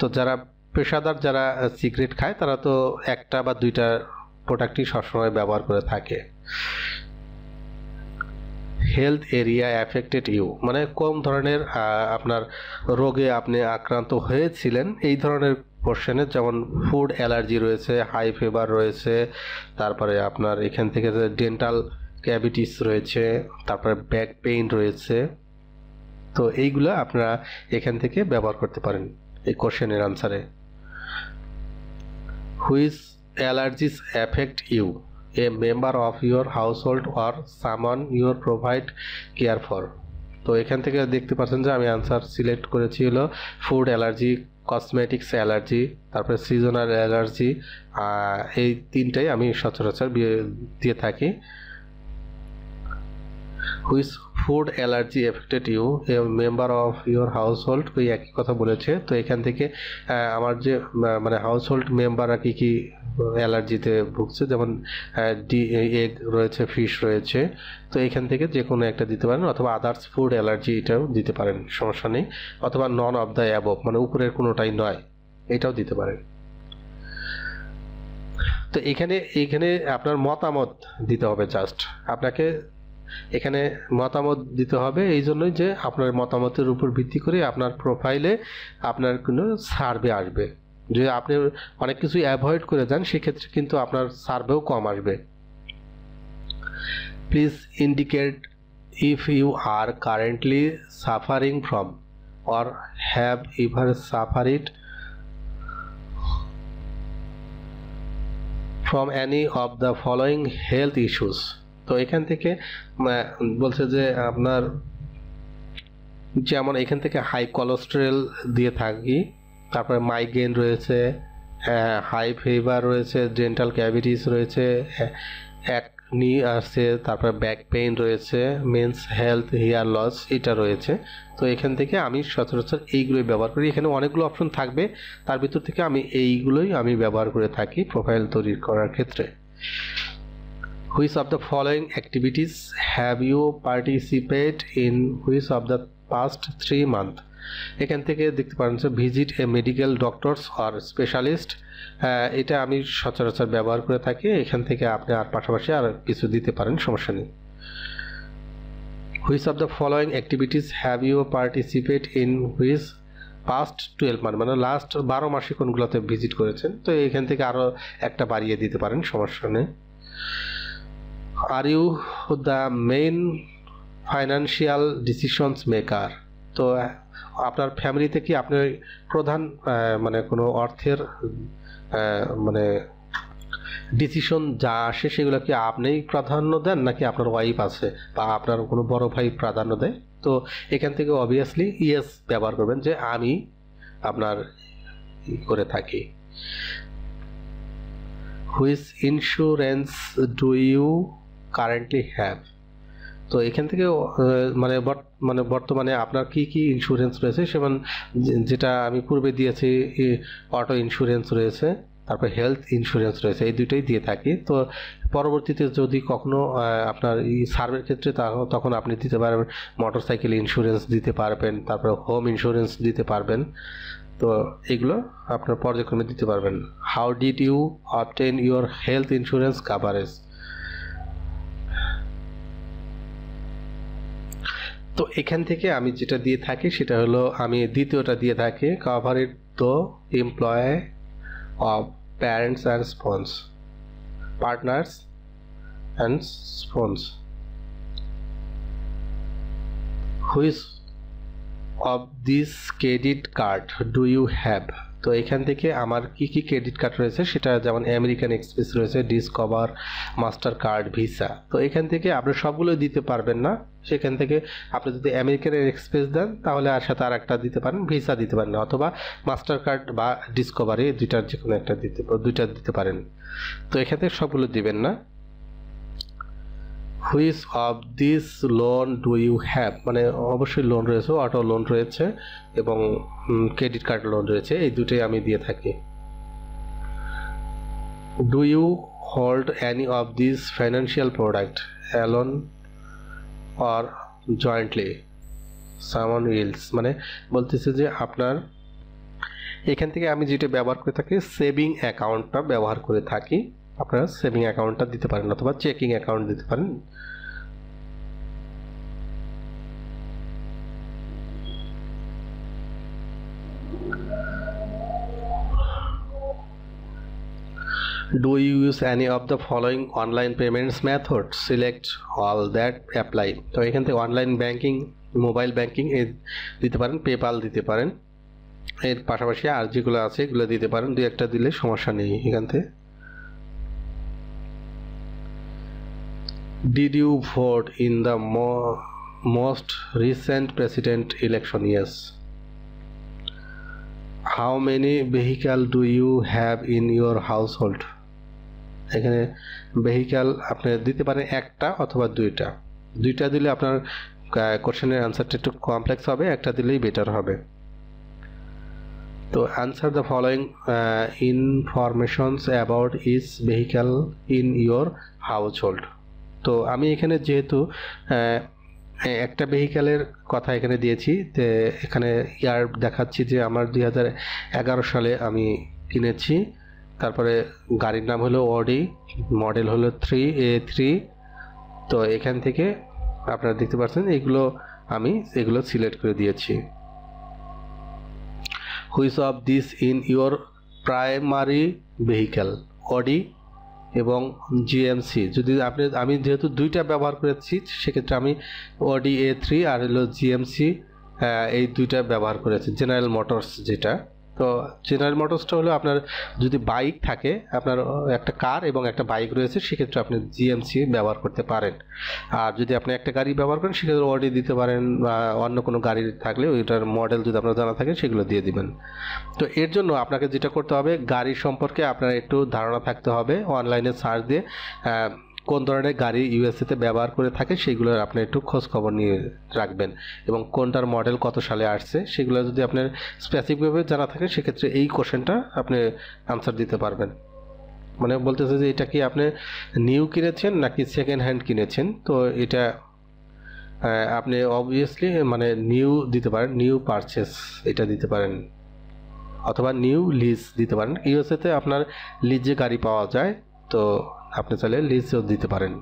তো যারা পেশাদার যারা সিগারেট খায় তারা তো একটা বা দুইটা প্রোডাক্টই সবসময় ব্যবহার করে থাকে। হেলথ এরিয়া অ্যাফেক্টেড ইউ, মানে কোন ধরনের আপনার রোগে আপনি আক্রান্ত হয়েছিলেন, এই ধরনের কোশ্চেনের, যেমন ফুড অ্যালার্জি রয়েছে, হাই ফিভার রয়েছে, তারপরে আপনার এখান থেকে ডেন্টাল ক্যাভিটিস রয়েছে, তারপরে ব্যাক পেইন রয়েছে, তো এইগুলো আপনারা এখান থেকে ব্যবহার করতে পারেন এই কোশ্চেনের আনসারে। Which allergies affect you, a member of your household or someone your provide care for, তো এখান থেকে দেখতে পাচ্ছেন যে আমি আনসার সিলেক্ট করেছি হলো ফুড অ্যালার্জি, কসমেটিক্স অ্যালার্জি, তারপরে সিজনাল অ্যালার্জি, এই তিনটাই আমি সচরাচর দিয়ে থাকি। Which food allergy affected you, a member of your household, ওই একই কথা বলেছে। তো এখান থেকে আমার যে মানে হাউসহোল্ড মেম্বাররা কী কী অ্যালার্জিতে ভুগছে, যেমন এগ রয়েছে, ফিশ রয়েছে, তো এখান থেকে যে কোনো একটা দিতে পারেন, অথবা আদার্স ফুড অ্যালার্জি এটাও দিতে পারেন, সমস্যা নেই, অথবা নন অফ দ্য অ্যাবভ, মানে উপরের কোনোটাই নয়, এটাও দিতে পারেন। তো এখানে আপনার মতামত দিতে হবে, জাস্ট আপনাকে এখানে মতামত দিতে হবে, এই জন্যই যে আপনার মতামতের উপর ভিত্তি করে আপনার প্রোফাইলে আপনার কোনো সার্ভে আসবে। যদি আপনি অনেক কিছু অ্যাভয়েড করে যান সেক্ষেত্রে কিন্তু আপনার সার্ভেও কম আসবে। Please indicate if you are currently suffering from or have ever suffered from any of the following health issues, তো এখান থেকে বলছে যে আপনার যেমন এখান থেকে হাই কোলেস্টেরল দিয়ে থাকি, তারপরে মাইগ্রেন রয়েছে, হাই ফিভার রয়েছে, ডেন্টাল ক্যাভিটিস রয়েছে, একনি আছে, তারপরে ব্যাক পেইন রয়েছে, মেন্স হেলথ, হেয়ার লস এটা রয়েছে। তো এখান থেকে আমি সচরাচর এইগুলোই ব্যবহার করি, এখানে অনেকগুলো অপশন থাকবে, তার ভিতর থেকে আমি এইগুলোই ব্যবহার করে থাকি প্রোফাইল তৈরি করার ক্ষেত্রে। Which of the following activities have you participated in which of the past 3 months? এখান থেকে দেখতে পারেন যে visit A medical doctors or specialist, এটা আমি সচরাচর ব্যবহার করে থাকি। এখান থেকে আপনি আর পাশাপাশি আর কিছু দিতে পারেন, সমস্যা নেই। Which of the following activities have you participated in which past 12 months, মানে লাস্ট 12 মাসে কোনগুলোতে ভিজিট করেছেন। তো এখান থেকে আরও একটা বাড়িয়ে দিতে পারেন, সমস্যা নেই। Are you the main financial decisions maker? তো আপনার ফ্যামিলিতে কি আপনার প্রধান মানে কোনো অর্থের মানে ডিসিশন যা আসে সেগুলো কি আপনিই প্রাধান্য দেন নাকি আপনার ওয়াইফ আছে বা আপনার কোনো বড় ভাই প্রাধান্য দেয়? তো এখান থেকে অবভিয়াসলি ইয়েস ব্যবহার করবেন যে আমি আপনার করে থাকি। Which insurance do you currently have? তো এখান থেকে মানে বর্তমানে আপনার কি কি ইন্স্যুরেন্স রয়েছে, যেমন যেটা আমি পূর্বে দিয়েছি অটো ইন্স্যুরেন্স রয়েছে, তারপর হেলথ ইন্স্যুরেন্স রয়েছে, এই দুটোই দিয়ে থাকি। তো পরবর্তীতে যদি কখনো আপনার এই সার্ভের ক্ষেত্রে তখন আপনি দিতে পারবেন মোটরসাইকেল ইন্স্যুরেন্স দিতে পারবেন, তারপর হোম ইন্স্যুরেন্স দিতে পারবেন। তো এগুলো আপনার পর্যায়ক্রমে দিতে পারবেন। How did you obtain your health insurance coverage? তো এখান থেকে আমি যেটা দিয়ে থাকি সেটা হলো আমি দ্বিতীয়টা দিয়ে থাকি, coverage the employ of parents and spouses, partners and spouses. Which of these credit card do you have? তো এখান থেকে আমার কি কি ক্রেডিট কার্ড রয়েছে সেটা যেমন আমেরিকান এক্সপ্রেস রয়েছে, ডিসকভার, মাস্টার কার্ড, ভিসা। তো এখান থেকে আপনি সবগুলো দিতে পারবেন না, সেখান থেকে আপনি যদি আমেরিকান এক্সপ্রেস দেন তাহলে আর সাথে আর একটা দিতে পারেন, ভিসা দিতে পারেন, অথবা মাস্টার কার্ড বা ডিসকভারি দুইটার যে কোনো একটা দুইটা দিতে পারেন। তো এখান থেকে সবগুলো দিবেন না। Which of this loan do you have? মানে অবশ্যই লোন রয়েছে, অটো লোন রয়েছে এবং ক্রেডিট কার্ড লোন রয়েছে, এই দুটোই আমি দিয়ে থাকি। Do you hold any of this financial product alone or jointly someone else? মানে বলতেছে যে আপনার এখান থেকে আমি যেটা ব্যবহার করে থাকি সেভিং অ্যাকাউন্টটা ব্যবহার করে থাকি। আপনারা সেভিং অ্যাকাউন্টটা দিতে পারেন অথবা চেকিং অ্যাকাউন্ট দিতে পারেন। Do you use any of the following online payments methods? Select all that apply. তো এখান থেকে অনলাইন ব্যাংকিং, মোবাইল ব্যাংকিং দিতে পারেন, পেপাল দিতে পারেন, এর পাশাপাশি আর যেগুলো আছে এগুলো দিতে পারেন, দুই একটা দিলে সমস্যা নেই এখান থেকে। Did you vote in the most recent president election? Yes. How many vehicles do you have in your household? এখানে ভেহিক্যাল আপনি দিতে পারেন একটা অথবা দুইটা দিলে আপনার কোশ্চেনের আনসারটা একটু কমপ্লেক্স হবে, একটা দিলেই বেটার হবে। তো answer the following informations about each vehicle in your household. তো আমি এখানে যেহেতু একটা ভেহিক্যালের কথা এখানে দিয়েছি, তো এখানে ইয়ার দেখাচ্ছি যে আমার 2011 সালে আমি কিনেছি, তারপরে গাড়ির নাম হলো অডি, মডেল হলো 3A3। তো এখান থেকে আপনারা দেখতে পাচ্ছেন এগুলো সিলেক্ট করে দিয়েছি। Which of this in your primary vehicle? Audi এবং জিএমসি। যদি আমি যেহেতু দুইটা ব্যবহার করেছি সেক্ষেত্রে আমি অডি A3 আর হলো জিএমসি এই দুইটা ব্যবহার করেছি, জেনারেল মোটরস যেটা। তো জেনারেল মোটরসটা হলো আপনার যদি বাইক থাকে, আপনার একটা কার এবং একটা বাইক রয়েছে, সেক্ষেত্রে আপনি জিএমসি ব্যবহার করতে পারেন। আর যদি আপনি একটা গাড়ি ব্যবহার করেন সেক্ষেত্রে অডি দিতে পারেন, বা অন্য কোনো গাড়ি থাকলে ওইটার মডেল যদি আপনার জানা থাকে সেগুলো দিয়ে দিবেন। তো এর জন্য আপনাকে যেটা করতে হবে, গাড়ি সম্পর্কে আপনার একটু ধারণা থাকতে হবে, অনলাইনে সার্চ দিয়ে কোন ধরনের গাড়ি ইউএসএতে ব্যবহার করে থাকে সেগুলোর আপনি একটু খোঁজ খবর নিয়ে রাখবেন, এবং কোনটার মডেল কত সালে আসছে সেগুলো যদি আপনার স্পেসিফিকভাবে জানা থাকে সেক্ষেত্রে এই কোশ্চেনটা আপনি আনসার দিতে পারবেন। মানে বলতেছে যে এটা কি আপনি নিউ কিনেছেন নাকি সেকেন্ড হ্যান্ড কিনেছেন। তো এটা আপনি অবভিয়াসলি মানে নিউ দিতে পারেন, নিউ পারচেস এটা দিতে পারেন, অথবা নিউ লিজ দিতে পারেন। ইউএসএতে আপনার লিজে গাড়ি পাওয়া যায়, তো আপনি চাইলে লিজও দিতে পারেন।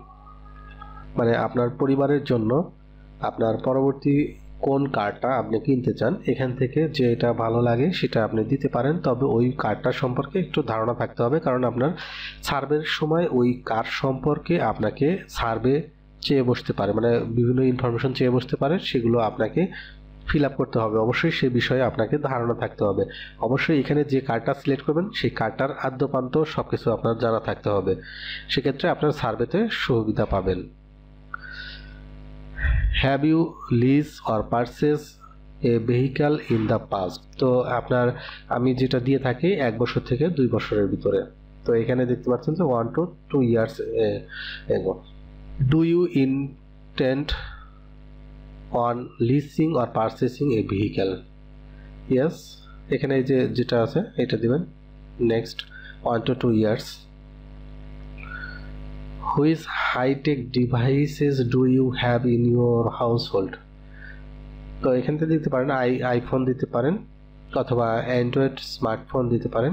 মানে আপনার পরিবারের জন্য আপনার পরবর্তী কোন কারটা আপনি কিনতে চান, এখান থেকে যে এটা ভালো লাগে সেটা আপনি দিতে পারেন। তবে ওই কারটা সম্পর্কে একটু ধারণা থাকতে হবে, কারণ আপনার সার্ভের সময় ওই কার সম্পর্কে আপনাকে সার্ভে চেয়ে বসতে পারে, মানে বিভিন্ন ইনফরমেশন চেয়ে বসতে পারে, সেগুলো আপনাকে ফিল আপ করতে হবে। অবশ্যই সে বিষয়ে আপনাকে ধারণা থাকতে হবে। অবশ্যই এখানে যে কারটা সিলেক্ট করবেন সেই কারটার আদ্যপান্ত সব কিছু আপনার জানা থাকতে হবে, সেক্ষেত্রে আপনার সার্ভেতে সুবিধা পাবেন। Have you lease or purchase a vehicle in the past. তো আপনার আমি যেটা দিয়ে থাকি 1 বছর থেকে 2 বছরের ভিতরে। তো এখানে দেখতে পাচ্ছেন যে 1 to 2 years ago। Do you intend on leasing or purchasing a vehicle? Yes, এখানে এই যে যেটা আছে এটা দিবেন। Next 1 to 2 years। Which high-tech devices do you have in your household? তো এখান থেকে দিতে পারেন আইফোন দিতে পারেন, অথবা অ্যান্ড্রয়েড স্মার্টফোন দিতে পারেন।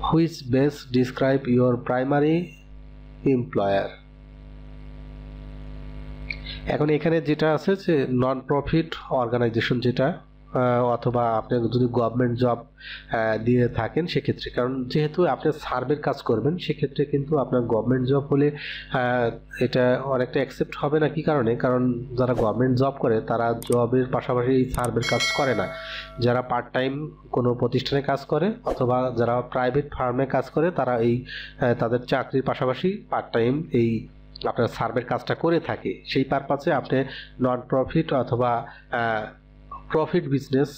Which best describe your primary employer? এখন এখানে যেটা আছে যে নন প্রফিট অর্গানাইজেশন যেটা, অথবা আপনি যদি গভর্নমেন্ট জব দিয়ে থাকেন সেক্ষেত্রে, কারণ যেহেতু আপনি সার্ভের কাজ করবেন সেক্ষেত্রে কিন্তু আপনার গভর্নমেন্ট জব হলে এটা অনেকটা অ্যাকসেপ্ট হবে না। কি কারণে? কারণ যারা গভর্নমেন্ট জব করে তারা জবের পাশাপাশি এই সার্ভের কাজ করে না। যারা পার্ট টাইম কোনো প্রতিষ্ঠানে কাজ করে অথবা যারা প্রাইভেট ফার্মে কাজ করে তারা এই তাদের চাকরির পাশাপাশি পার্ট টাইম এই আপনার সার্ভের কাজটা করে থাকে। সেই পারপাসে আপনি নন প্রফিট অথবা profit business,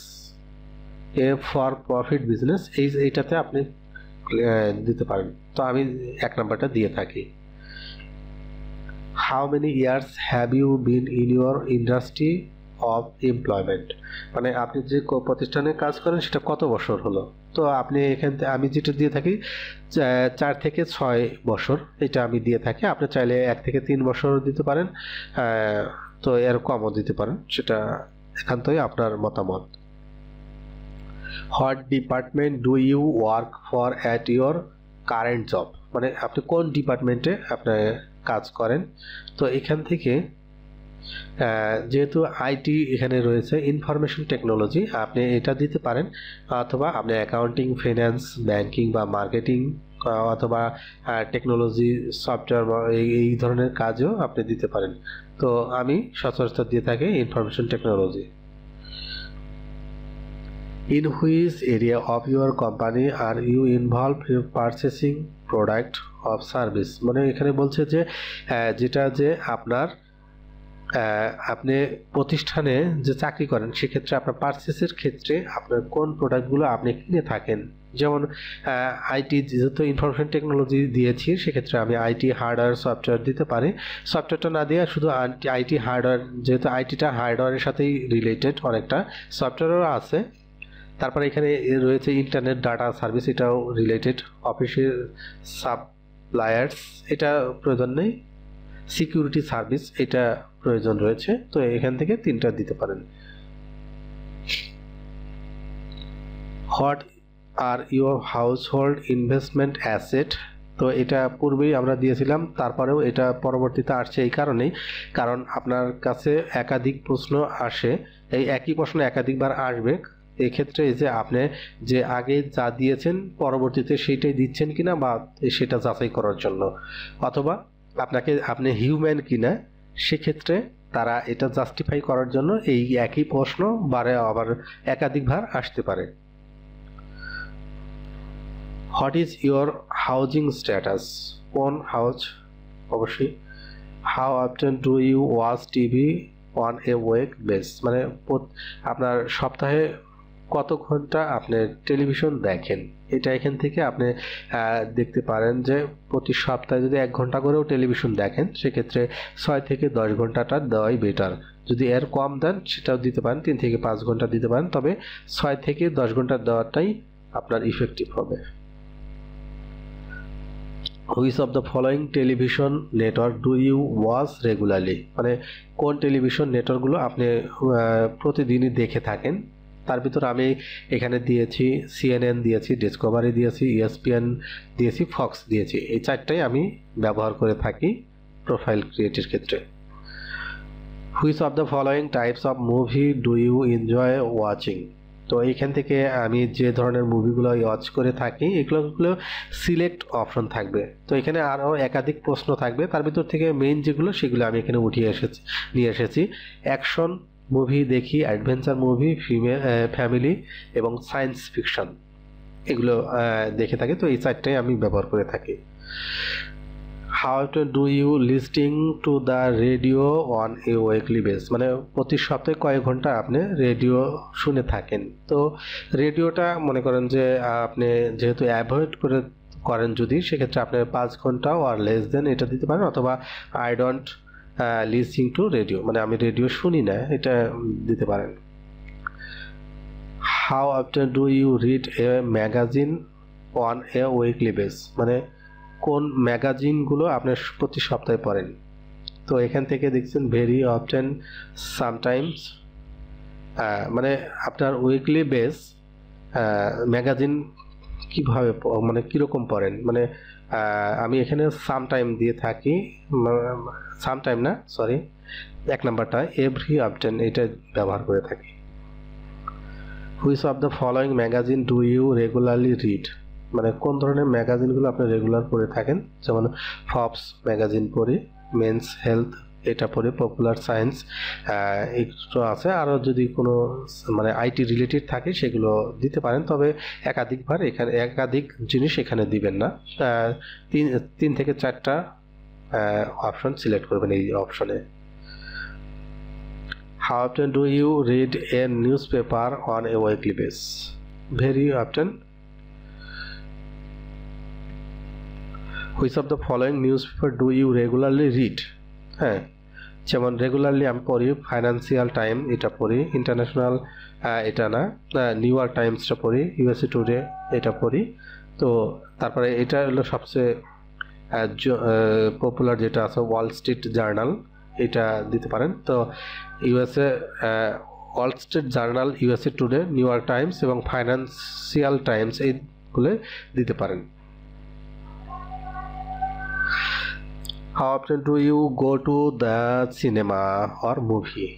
for profit business এইটাতে আপনি দিতে পারেন। তো আমি 1 নাম্বারটা দিয়ে থাকি। How many years have you been in your industry of employment? মানে আপনি যে প্রতিষ্ঠানে কাজ করেন সেটা কত বছর হলো। তো আপনি এখান থেকে আমি যেটা দিয়ে থাকি 4 থেকে 6 বছর এটা আমি দিয়ে থাকি। আপনি চাইলে 1 থেকে 3 বছর দিতে পারেন, তো এর কমও দিতে পারেন, সেটা একান্তই আপনার মতামত। What department do you work for at your current job? মানে আপনি কোন ডিপার্টমেন্টে আপনি কাজ করেন। তো এখান থেকে যেহেতু আইটি এখানে রয়েছে, ইনফরমেশন টেকনোলজি, আপনি এটা দিতে পারেন, অথবা আপনি অ্যাকাউন্টিং, ফিন্যান্স, ব্যাংকিং বা মার্কেটিং, অথবা টেকনোলজি, সফটওয়্যার বা এই ধরনের কাজও আপনি দিতে পারেন। তো আমি সচরাচর দিয়ে থাকি information technology. In which area of your company are you involved in purchasing product of service? মানে এখানে বলছে যে যেটা যে আপনার আপনি প্রতিষ্ঠানে যে চাকরি করেন সেক্ষেত্রে আপনার পারচেসের ক্ষেত্রে আপনার কোন প্রোডাক্টগুলো আপনি কিনে থাকেন। যেমন আইটি, যেহেতু ইনফরমেশন টেকনোলজি দিয়েছি সেক্ষেত্রে আমি আইটি হার্ডওয়্যার সফটওয়্যার দিতে পারি। সফটওয়্যারটা না দিয়ে শুধু আইটি হার্ডওয়্যার, যেহেতু আইটিটা হার্ডওয়্যারের সাথেই রিলেটেড, অনেকটা সফটওয়্যারও আছে। তারপরে এখানে রয়েছে ইন্টারনেট ডাটা সার্ভিস, এটাও রিলেটেড। অফিসের সাপ্লায়ার্স এটা প্রয়োজন নেই। সিকিউরিটি সার্ভিস এটা প্রয়োজন রয়েছে। তো এখান থেকে 3টা দিতে পারেন। What are your household investment asset? তো এটা পূর্বেই আমরা দিয়েছিলাম, তারপরেও এটা পরবর্তীতে আসছে এই কারণেই, কারণ আপনার কাছে একাধিক প্রশ্ন আসে, এই একই প্রশ্ন একাধিকবার আসবে। এক্ষেত্রে যে আপনি যে আগে যা দিয়েছেন পরবর্তীতে সেইটাই দিচ্ছেন কিনা বা সেটা যাচাই করার জন্য, অথবা আপনি হিউম্যান কিনা, সেক্ষেত্রে তারা এটা জাস্টিফাই করার জন্য এই একই প্রশ্ন বারে আবার একাধিকবার আসতে পারে। What is your housing status? কোন হাউস? অবশ্যই। How often do you watch TV on a week base? মানে আপনার সপ্তাহে কত ঘন্টা আপনি টেলিভিশন দেখেন। এটা এখান থেকে আপনি দেখতে পারেন যে প্রতি সপ্তাহে যদি 1 ঘন্টা করেও টেলিভিশন দেখেন সেক্ষেত্রে 6 থেকে 10 ঘন্টাটা দেওয়াই বেটার। যদি এর কম দেন সেটাও দিতে পারেন, 3 থেকে 5 ঘন্টা দিতে পারেন, তবে 6 থেকে 10 ঘন্টা দেওয়াটাই আপনার ইফেক্টিভ হবে। Which of the following television network do you watch regularly, মানে কোন টেলিভিশন নেটওয়ার্কগুলো আপনি প্রতিদিনই দেখে থাকেন। তার ভিতর আমি এখানে দিয়েছি CNN দিয়েছি, ডিসকভারি দিয়েছি, ESPN দিয়েছি, ফক্স দিয়েছি। এই চারটাই আমি ব্যবহার করে থাকি প্রোফাইল ক্রিয়েটের ক্ষেত্রে। Which of the following types of movie do you enjoy watching, তো এইখান থেকে আমি যে ধরনের মুভিগুলো ওয়াচ করে থাকি এগুলো সিলেক্ট অপশন থাকবে। তো এখানে আরও একাধিক প্রশ্ন থাকবে, তার ভিতর থেকে মেইন যেগুলো সেগুলো আমি এখানে নিয়ে এসেছি। অ্যাকশন মুভি দেখি, অ্যাডভেঞ্চার মুভি, ফ্যামিলি এবং সায়েন্স ফিকশন, এগুলো দেখে থাকি। তো এই চারটাই আমি ব্যবহার করে থাকি। How to do you listening to the radio on a weekly base, মানে প্রতি সপ্তাহে কয়েক ঘন্টা আপনি রেডিও শুনে থাকেন। তো রেডিওটা মনে করেন যে আপনি যেহেতু অ্যাভয়েড করেন যদি, সেক্ষেত্রে আপনি 5 ঘন্টা আর লেস দেন এটা দিতে পারেন, অথবা I don't listen to radio, মানে আমি রেডিও শুনি না, এটা দিতে পারেন। How often do you read a magazine on a weekly base, মানে কোন ম্যাগাজিনগুলো আপনি প্রতি সপ্তাহে পড়েন। তো এখান থেকে দেখছেন ভেরি অফটেন, সামটাইমস, মানে আপনার উইকলি বেস ম্যাগাজিন কীভাবে মানে কীরকম পড়েন, মানে আমি এখানে সামটাইম দিয়ে থাকি, সামটাইম না সরি 1 নাম্বারটা এভরি অফটেন এটা ব্যবহার করে থাকি। Which of the following magazine do you regularly read, মানে কোন ধরনের ম্যাগাজিনগুলো আপনি রেগুলার পড়ে থাকেন। যেমন ফবস ম্যাগাজিন পড়ি, মেন্স হেলথ এটা পড়ি, পপুলার সায়েন্স একটু আছে, আরও যদি কোনো মানে আইটি রিলেটেড থাকে সেগুলো দিতে পারেন, তবে একাধিকবার এখানে একাধিক জিনিস এখানে দিবেন না। 3 থেকে 4টা অপশন সিলেক্ট করবেন এই অপশনে। How often do you read a news paper on a weekly base, very often. Which of the following news paper do you regularly read, হ্যাঁ যেমন রেগুলারলি আমি পড়ি ফাইন্যান্সিয়াল টাইম এটা পড়ি, ইন্টারন্যাশনাল এটা না নিউ ইয়র্ক টাইমসটা পড়ি, USA টুডে এটা পড়ি। তো তারপরে এটা হলো সবচেয়ে পপুলার যেটা আছে ওয়াল স্ট্রিট জার্নাল, এটা দিতে পারেন। তো Wall Street journal, USA today, new York Times এবং ফাইন্যান্সিয়াল টাইমস এইগুলো দিতে পারেন। How often do you go to the cinema or movie?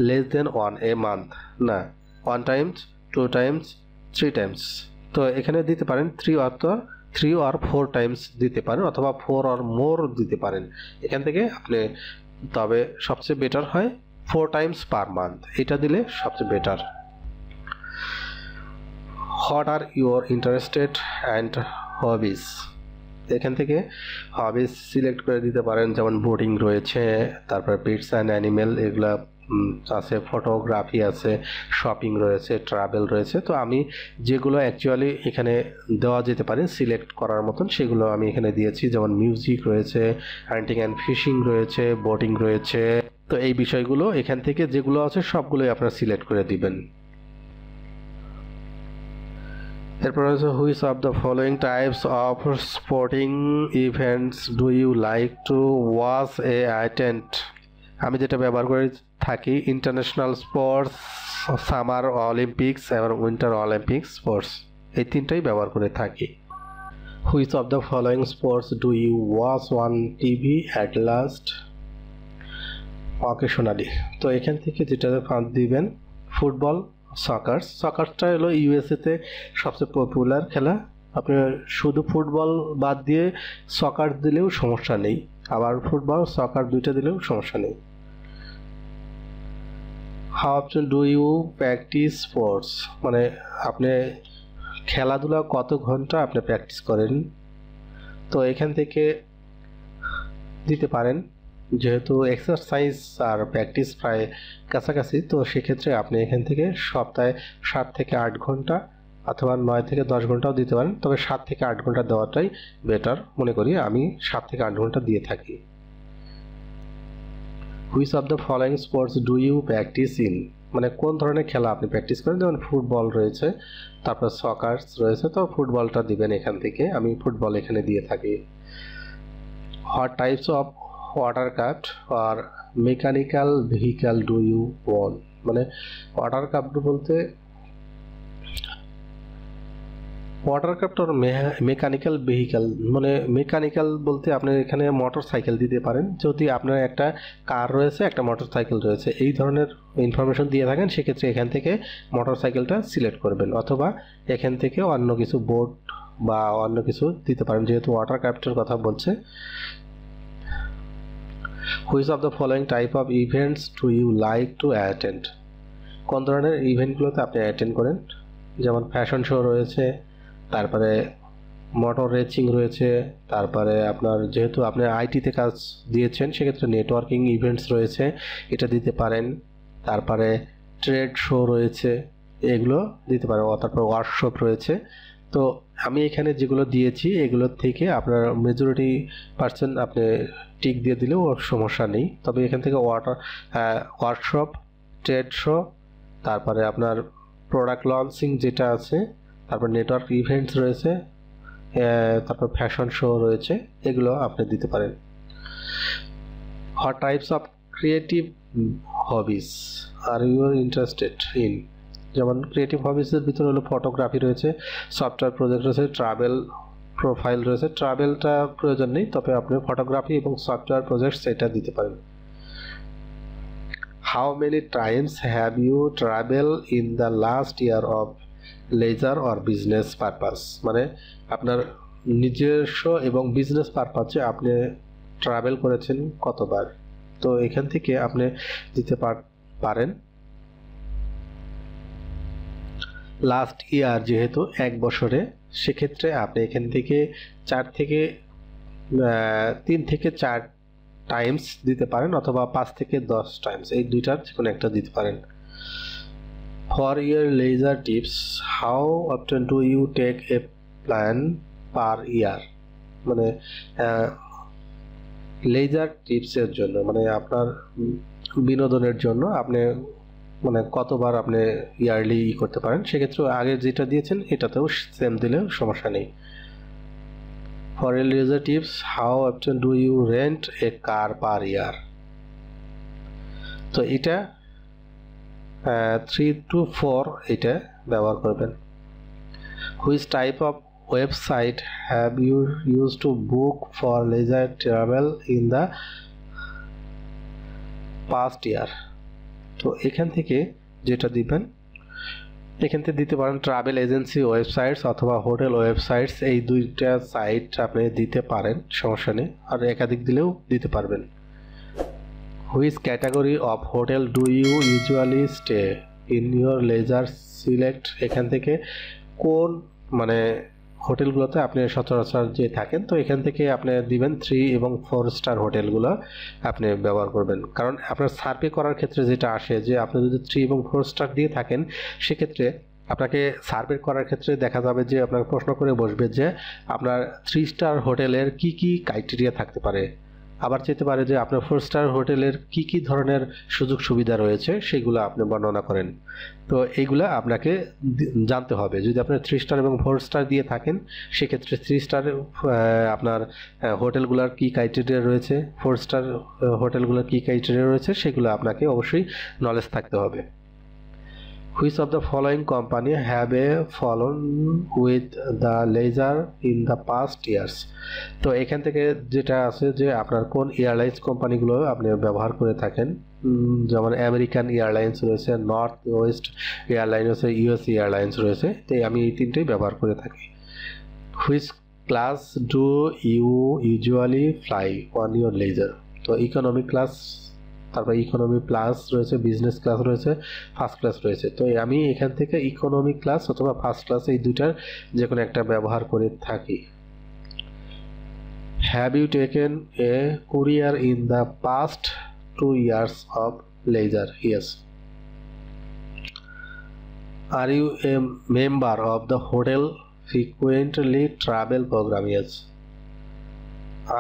Less than 1 a month, না 1 times, 2 times, 3 times। তো এখানে দিতে পারেন 3 or 4 times দিতে পারেন, অথবা 4 or more দিতে পারেন এখান থেকে আপনি। তবে সবচেয়ে বেটার হয় 4 times per month, এটা দিলে সবচেয়ে better. What are your interested and hobbies? এখান থেকে হবিস সিলেক্ট করে দিতে পারেন, যেমন বোটিং রয়েছে, তারপর পেটস অ্যান্ড অ্যানিমেল এগুলা আছে, ফটোগ্রাফি আছে, শপিং রয়েছে, ট্রাভেল রয়েছে। তো আমি যেগুলো অ্যাকচুয়ালি এখানে দেওয়া যেতে পারে সিলেক্ট করার মতন সেগুলো আমি এখানে দিয়েছি, যেমন মিউজিক রয়েছে, হান্টিং অ্যান্ড ফিশিং রয়েছে, বোটিং রয়েছে। তো এই বিষয়গুলো এখান থেকে যেগুলো আছে সবগুলোই আপনারা সিলেক্ট করে দিবেন। এরপর হচ্ছে which of the following types of sporting events do you like to watch a attend, আমি যেটা ব্যবহার করে থাকি ইন্টারন্যাশনাল স্পোর্টস, সামার অলিম্পিক্স এবং উইন্টার অলিম্পিক্স স্পোর্টস, এই 3টাই ব্যবহার করে থাকি। Which of the following sports do you watch on TV at last occasionally, তো এখান থেকে যেটা দিবেন ফুটবল, সকারটা হলো USA-তে সবচেয়ে পপুলার খেলা। আপনি শুধু ফুটবল বাদ দিয়ে সকার দিলেও সমস্যা নেই, আবার ফুটবল সকার দুইটা দিলেও সমস্যা নেই। How often do you practice sports, মানে আপনি খেলাধুলা কত ঘন্টা আপনি প্র্যাকটিস করেন। তো এখান থেকে দিতে পারেন, যেহেতু এক্সারসাইজ আর প্র্যাকটিস প্রায় কাছাকাছি, তো সেক্ষেত্রে আপনি এখান থেকে সপ্তাহে 7 থেকে 8 ঘন্টা অথবা 9 থেকে 10 ঘন্টাও দিতে পারেন, তবে 7 থেকে 8 ঘন্টা দেওয়াটাই বেটার মনে করি, আমি 7 থেকে 8 ঘন্টা দিয়ে থাকি। Which of the following sports do you practice in, মানে কোন ধরনের খেলা আপনি প্র্যাকটিস করেন, যেমন ফুটবল রয়েছে, তারপর সকার্স রয়েছে, তো ফুটবলটা দিবেন এখান থেকে, আমি ফুটবল এখানে দিয়ে থাকি। হোয়াট টাইপস অফ ওয়াটারক্রাফট আর mechanical vehicle do you own, মানে ওয়াটারক্রাফট বলতে ওয়াটারক্রাফট আর মেকানিক্যাল ভেহিক্যাল, মানে মেকানিক্যাল বলতে আপনার এখানে মোটর সাইকেল দিতে পারেন, যদি আপনার একটা কার রয়েছে একটা মোটর সাইকেল রয়েছে এই ধরনের ইনফরমেশন দিয়ে থাকেন, সেক্ষেত্রে এখান থেকে মোটর সাইকেলটা সিলেক্ট করবেন, অথবা এখান থেকে অন্য কিছু বোট বা অন্য কিছু দিতে পারেন, যেহেতু ওয়াটারক্রাফটের কথা বলছে। Which of the following type of events do you like to attend, কোন ধরনের ইভেন্টগুলোতে আপনি অ্যাটেন্ড করেন, যেমন ফ্যাশন শো রয়েছে, তারপরে মোটর রেসিং রয়েছে, তারপরে আপনার যেহেতু আপনি আইটিতে কাজ দিয়েছেন সেক্ষেত্রে নেটওয়ার্কিং ইভেন্টস রয়েছে, এটা দিতে পারেন, তারপরে ট্রেড শো রয়েছে, এগুলো দিতে পারেন, তারপর ওয়ার্কশপ রয়েছে। তো আমি এখানে যেগুলো দিয়েছি এগুলোর থেকে আপনার মেজরিটি পার্সেন্ট আপনি টিক দিয়ে দিলেও সমস্যা নেই, তবে এখান থেকে ওয়ার্কশপ, ট্রেড শো, তারপরে আপনার প্রোডাক্ট লঞ্চিং যেটা আছে, তারপর নেটওয়ার্ক ইভেন্টস রয়েছে, তারপর ফ্যাশন শো রয়েছে, এগুলো আপনি দিতে পারেন। What types of creative hobbies are you interested in, যেমন ক্রিয়েটিভ হবিসের ভিতরে হলো ফটোগ্রাফি রয়েছে, সফটওয়্যার প্রজেক্ট রয়েছে, ট্রাভেল প্রোফাইল রয়েছে, ট্রাভেলটা প্রয়োজন নেই, তবে আপনি ফটোগ্রাফি এবং সফটওয়্যার প্রজেক্ট সেটা দিতে পারেন। How many times have you travel in the last year of leisure or business purpose, মানে আপনার নিজস্ব এবং বিজনেস পারপাসে আপনি ট্রাভেল করেছেন কতবার, তো এখান থেকে আপনি দিতে পারেন লাস্ট ইয়ার, যেহেতু এক বছরে, সেক্ষেত্রে আপনি এখান থেকে 3 থেকে 4 টাইমস দিতে পারেন, অথবা 5 থেকে 10 টাইমস, এই দুইটার যে কোনো একটা দিতে পারেন। For year leisure tips, how often do you take a plane per year, মানে লেজার টিপসের জন্য, মানে আপনার বিনোদনের জন্য আপনি মানে কতবার আপনি ইয়ারলি করতে পারেন, সেক্ষেত্রে আগে যেটা দিয়েছেন এটাতেও সেম দিলেও সমস্যা নেই। For a leisure tips, how often do you rent a car per year, তো এটা 3 to 4 এটা ব্যবহার করবেন। Which type of website have you use to book for leisure travel in the past year, তো এখান থেকে যেটা দিবেন এখান থেকে দিতে পারেন ট্রাভেল এজেন্সি ওয়েবসাইটস অথবা হোটেল ওয়েবসাইটস, এই দুইটা সাইট আপনি দিতে পারেন, সমস্যা নেই, আর একাধিক দিলেও দিতে পারবেন। Which category of hotel do you usually stay in your leisure select, এখান থেকে কোন মানে হোটেলগুলোতে আপনি সচরাচর যে থাকেন, তো এখান থেকে আপনি দিবেন 3 এবং 4 স্টার হোটেলগুলো আপনি ব্যবহার করবেন, কারণ আপনার সার্ভে করার ক্ষেত্রে যেটা আসে যে আপনি যদি 3 এবং 4 স্টার দিয়ে থাকেন, সেক্ষেত্রে আপনাকে সার্ভে করার ক্ষেত্রে দেখা যাবে যে আপনাকে প্রশ্ন করে বসবে যে আপনার 3 স্টার হোটেলের কি কি ক্রাইটেরিয়া থাকতে পারে, আবার যেতে পারে যে আপনার 4 স্টার হোটেলের কি কি ধরনের সুযোগ সুবিধা রয়েছে সেগুলো আপনি বর্ণনা করেন, তো এইগুলা আপনাকে জানতে হবে। যদি আপনি 3 স্টার এবং 4 স্টার দিয়ে থাকেন, সেক্ষেত্রে 3 স্টার আপনার হোটেলগুলোর কি ক্রাইটেরিয়া রয়েছে, 4 স্টার হোটেলগুলোর কি ক্রাইটেরিয়া রয়েছে, সেগুলো আপনাকে অবশ্যই নলেজ থাকতে হবে। Which of the following company have a flown with the leisure in the past years, তো এখান থেকে যেটা আছে যে আপনার কোন এয়ারলাইন্স কোম্পানিগুলো আপনি ব্যবহার করে থাকেন, যেমন আমেরিকান এয়ারলাইন্স রয়েছে, নর্থ ওয়েস্ট এয়ারলাইন রয়েছে, ইউএস এয়ারলাইন্স রয়েছে, তো আমি এই তিনটেই ব্যবহার করে থাকি। Which class do you usually fly on your leisure, তো ইকোনমি ক্লাস, তারপর ইকোনমি প্লাস রয়েছে, বিজনেস ক্লাস রয়েছে, ফার্স্ট ক্লাস রয়েছে, তো আমি এখান থেকে ইকোনমি ক্লাস অথবা ফার্স্ট ক্লাস এই দুইটার যে কোনো একটা ব্যবহার করে থাকি। Have you taken a courier in the past 2 years of leisure? Yes. Are you a member of the hotel frequently travel program? Yes.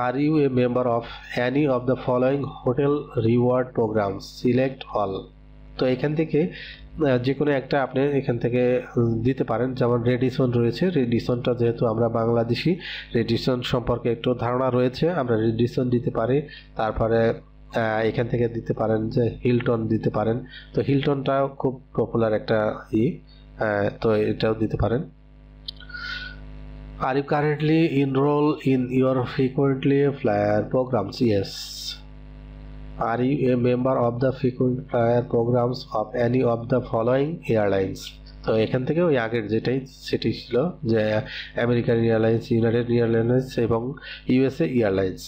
Are you a member of any of the following hotel reward programs? Select all. তো এখান থেকে যে কোনো একটা আপনি এখান থেকে দিতে পারেন। যেমন রেডিসন রয়েছে, রেডিসনটা যেহেতু আমরা বাংলাদেশি, রেডিসন সম্পর্কে একটু ধারণা রয়েছে, আমরা রেডিসন দিতে পারি। তারপরে এখান থেকে দিতে পারেন যে হিলটন দিতে পারেন। তো হিলটনটাও খুব পপুলার একটা তো এটাও দিতে পারেন। Are you currently enrolled in your frequently flyer programs? Yes. Are you a member of the frequent flyer programs of any of the following airlines? তো এখান থেকে ওই আগের সেটি ছিল যে আমেরিকান এয়ারলাইন্স, ইউনাইটেড এয়ারলাইন্স এবং USA airlines.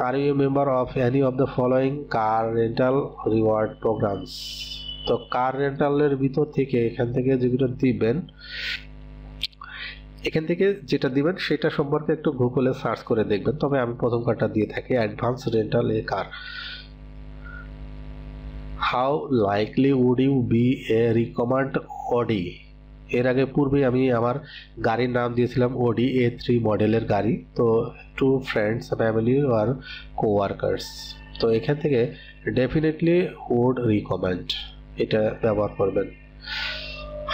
Are you a member of any of the following car rental reward programs? তো কার রেন্টালের ভিতর থেকে এখান থেকে যেগুলো দিবেন, এখান থেকে যেটা দিবেন সেটা সম্পর্কে একটু গুগলে সার্চ করে দেখবেন। তবে আমি প্রথম কারটা দিয়ে থাকি, advance rental a car. How likely would you be a recommend Audi? এর আগে পূর্বে আমি আমার গাড়ির নাম দিয়েছিলাম অডি A3 মডেলের গাড়ি। তো টু ফ্রেন্ডস, ফ্যামিলি আর কোওয়ার্কার্স। তো এখান থেকে ডেফিনেটলি উড রিকমেন্ড এটা ব্যবহার করবেন।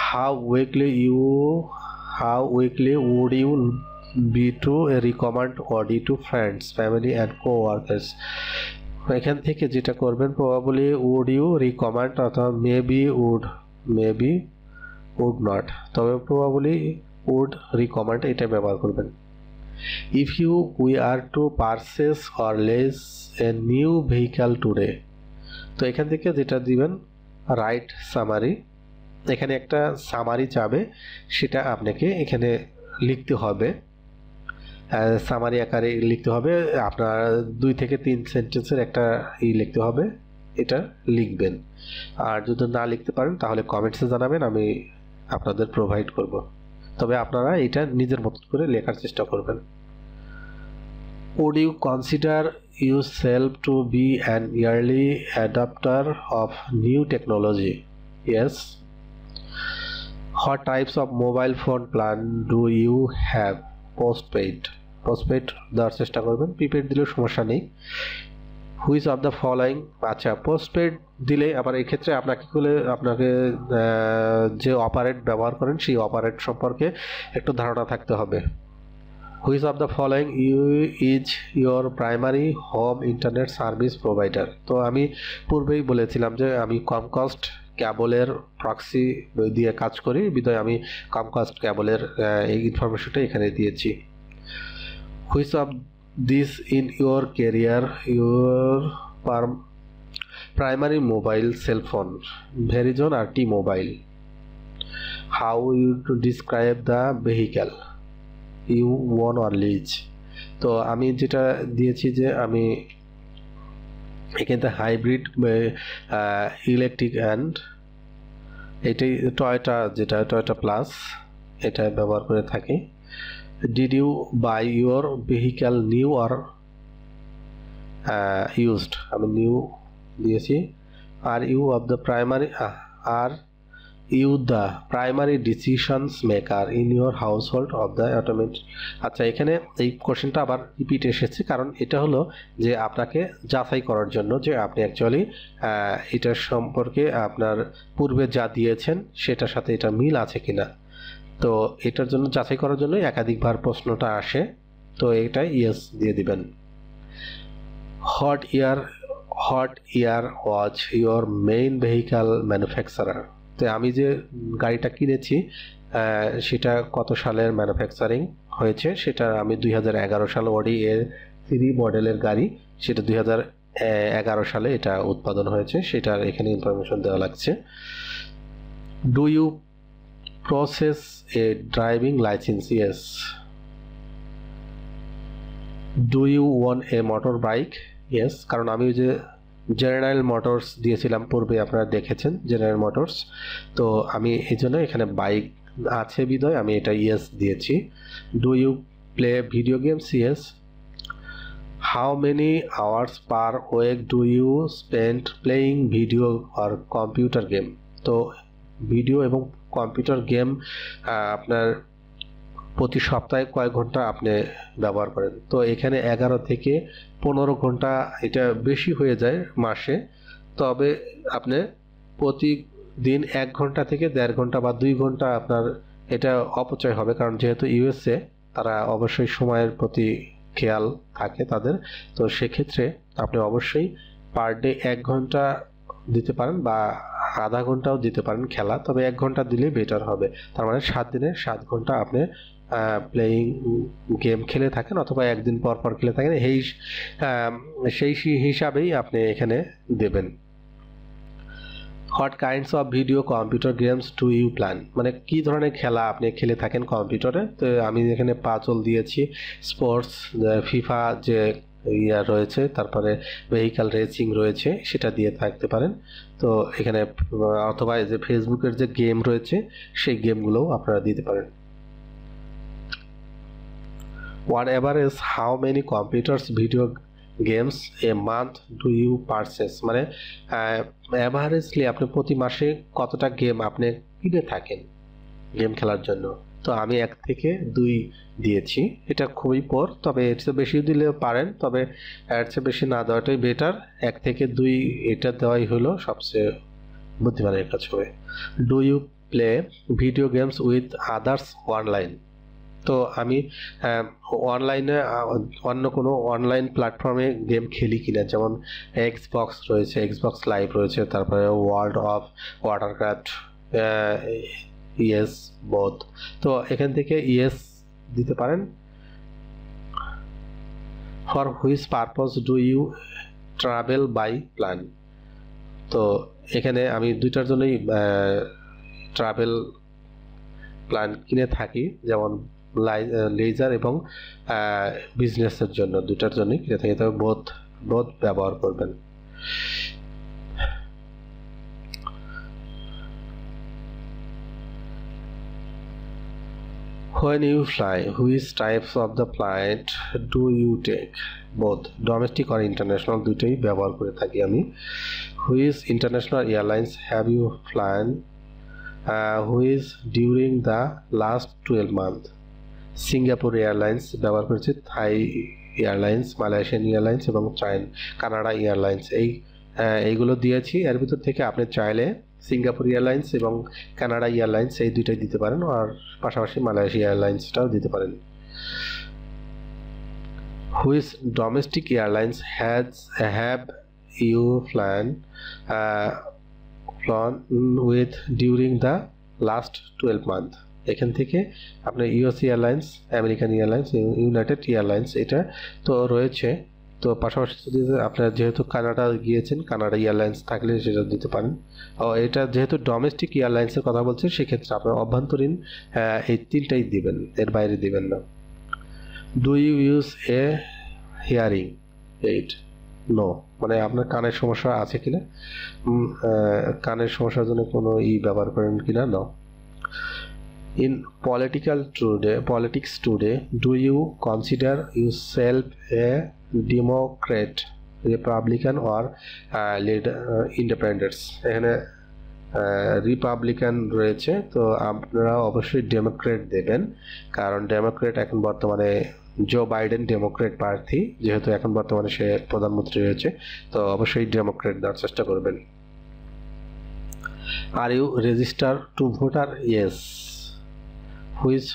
How weekly would you be to recommend Audi to friends, family and co-workers? এখান থেকে যেটা করবেন, probably would you recommend অথবা maybe would not, তবে probably would recommend এটা ব্যবহার করবেন। if we are to purchase or lease a new vehicle today, তো এখান থেকে যেটা দিবেন রাইট সামারি। এখানে একটা সামারি চাবে, সেটা আপনাকে এখানে লিখতে হবে, সামারি আকারে লিখতে হবে। আপনার 2 থেকে 3 সেন্টেন্সের একটা লিখতে হবে, এটা লিখবেন। আর যদি না লিখতে পারেন তাহলে কমেন্টসে জানাবেন, আমি আপনাদের প্রোভাইড করব। তবে আপনারা এটা নিজের মতো করে লেখার চেষ্টা করবেন। Would you consider yourself to be an early adopter of new technology? Yes. What types of mobile phone plan do you have? Postpaid দেওয়ার চেষ্টা করবেন, প্রিপেড দিলেও সমস্যা নেই। হুইচ অফ দ্য ফলোয়িং, আচ্ছা পোস্টপেড দিলে আবার এই ক্ষেত্রে আপনাকে যে অপারেট ব্যবহার করেন সেই অপারেট সম্পর্কে একটু ধারণা থাকতে হবে। Which of the following is your primary home internet service provider? তো আমি পূর্বেই বলেছিলাম যে আমি কমকাস্ট ক্যাবলের প্রক্সি দিয়ে কাজ করি, বিধায় আমি কমকাস্ট ক্যাবলের এই ইনফরমেশনটা এখানে দিয়েছি। Which of this in your carrier your primary mobile cell phone, Verizon or T mobile? How you to describe the vehicle, you own or lease? তো আমি যেটা দিয়েছি যে আমি এখানে হাইব্রিড, ইলেকট্রিক অ্যান্ড এটাই টয়োটা প্লাস এটা ব্যবহার করে থাকি। Did you buy your vehicle new or used? আমি নিউ দিয়েছি। Are you of the primary the primary decisions maker in your house hold of the automate? আচ্ছা, এখানে এই কোশ্চেনটা আবার রিপিট এসেছে, কারণ এটা হলো যে আপনাকে যাচাই করার জন্য যে আপনি অ্যাকচুয়ালি এটার সম্পর্কে আপনার পূর্বে যা দিয়েছেন সেটার সাথে এটা মিল আছে কিনা। তো এটার জন্য যাচাই করার জন্য একাধিকবার প্রশ্নটা আসে, তো এটা ইয়েস দিয়ে দিবেন। What year was your main vehicle manufacturer? তো আমি যে গাড়িটা কিনেছি সেটা কত সালের ম্যানুফ্যাকচারিং হয়েছে, সেটা আমি 2011 সাল অডি A3 মডেলের গাড়ি, সেটা 2011 সালে এটা উৎপাদন হয়েছে, সেটার এখানে ইনফরমেশন দেওয়া লাগছে। Do you process a driving license? Yes. Do you own a motor bike? Yes, কারণ আমি যে জেনারেল মোটরস দিয়েছিলাম পূর্বে, আপনারা দেখেছেন জেনারেল মোটরস, তো আমি এই জন্য এখানে বাইক আছে বিধায় আমি এটা ইয়েস দিয়েছি। Do you play video games? Yes. How many hours per week do you spend playing video or computer game? তো ভিডিও এবং কম্পিউটার গেম আপনার প্রতি সপ্তাহে কয় ঘন্টা আপনি ব্যবহার করেন? তো এখানে 11 থেকে 15 ঘন্টা, এটা বেশি হয়ে যায় মাসে। তবে আপনি প্রতিদিন 1 ঘন্টা থেকে 1.5 ঘন্টা বা 2 ঘন্টা আপনার এটা অপচয় হবে, কারণ যেহেতু ইউএসএ তারা অবশ্যই সময়ের প্রতি খেয়াল থাকে তাদের। তো সেক্ষেত্রে আপনি অবশ্যই পার ডে 1 ঘন্টা দিতে পারেন বা আধা ঘন্টাও দিতে পারেন খেলা, তবে 1 ঘন্টা দিলে বেটার হবে। তার মানে 7 দিনে 7 ঘন্টা আপনি প্লেয়িং গেম খেলে থাকেন অথবা একদিন পর পর খেলে থাকেন, সেই হিসাবেই আপনি এখানে দেবেন। What kinds of video computer games do you plan, মানে কি ধরনের খেলা আপনি খেলে থাকেন কম্পিউটারে। তো আমি এখানে পাজল দিয়েছি, স্পোর্টস, ফিফা যে ইয়া রয়েছে, তারপরে ভেহিক্যাল রেসিং রয়েছে, সেটা দিয়ে থাকতে পারেন। তো এখানে অথবা যে ফেসবুকের যে গেম রয়েছে সেই গেমগুলোও আপনারা দিতে পারেন। What average how many computers video games a month do you purchase, মানে অ্যাভারেজলি আপনি প্রতি মাসে কতটা গেম আপনি কিনে থাকেন গেম খেলার জন্য। তো আমি 1 থেকে 2 দিয়েছি, এটা খুবই পোর, তবে এর চেয়ে বেশি দিলে পারেন, তবে এর চেয়ে বেশি না দেওয়াটাই বেটার। 1 থেকে 2 এটা দেওয়াই হলো সবচেয়ে বুদ্ধিমানের কাজ হবে। Do you play video games with others online, তো আমি অনলাইনে অন্য কোনো অনলাইন প্ল্যাটফর্মে গেম খেলি কিনা, যেমন এক্সবক্স রয়েছে, এক্সবক্স লাইভ রয়েছে, তারপরে world of watercraft, yes both. তো এখান থেকে ইয়েস দিতে পারেন। For which purpose do you travel by plane, তো এখানে আমি দুইটার জন্যই ট্রাভেল প্ল্যান কিনে থাকি, যেমন লেজার এবং বিজনেসের জন্য, দুটার জন্যই কিনে থাকি, তবে বোথ ব্যবহার করবেন। When you fly, which types of the flight do you take? Both domestic or international, দুটোই ব্যবহার করে থাকি আমি। Which international airlines have you flown? Which during the last 12 months? Singapore airlines ব্যবহার করেছি, থাই এয়ারলাইন্স, মালয়েশিয়ান এয়ারলাইন্স এবং Canada airlines, এইগুলো দিয়েছি। এর ভিতর থেকে আপনি চাইলে সিঙ্গাপুর এয়ারলাইন্স এবং কানাডা এয়ারলাইন্স এই দুইটাই দিতে পারেন, আর পাশাপাশি মালয়েশিয়া এয়ারলাইন্সটাও দিতে পারেন। Which domestic airlines have you flown with during the last 12 month, এখান থেকে আপনার US airlines, American airlines, United airlines এটা তো রয়েছে। তো পাশাপাশি যদি আপনার যেহেতু কানাডা গিয়েছেন, কানাডা এয়ারলাইন্স থাকলে সেটা দিতে পারেন। ও এটা যেহেতু ডোমেস্টিক এয়ারলাইন্সের কথা বলছে, সেক্ষেত্রে আপনার অভ্যন্তরীণ এই 3টাই দিবেন, এর বাইরে দিবেন না। Do you use a hearing aid? No, মানে আপনার কানের সমস্যা আছে কিনা, কানের সমস্যার জন্য কোনো ব্যবহার করেন কিনা? No. In politics today, do you consider yourself a Democrat, Republican or independent? এখানে রিপাবলিকান রয়েছে, তো আপনারা অবশ্যই ডেমোক্রেট দেবেন, কারণ ডেমোক্রেট এখন বর্তমানে জো বাইডেন ডেমোক্রেট প্রার্থী, যেহেতু এখন বর্তমানে সে প্রধানমন্ত্রী রয়েছে, তো অবশ্যই ডেমোক্রেট দেওয়ার চেষ্টা করবেন। Are you register to voter? Yes. Which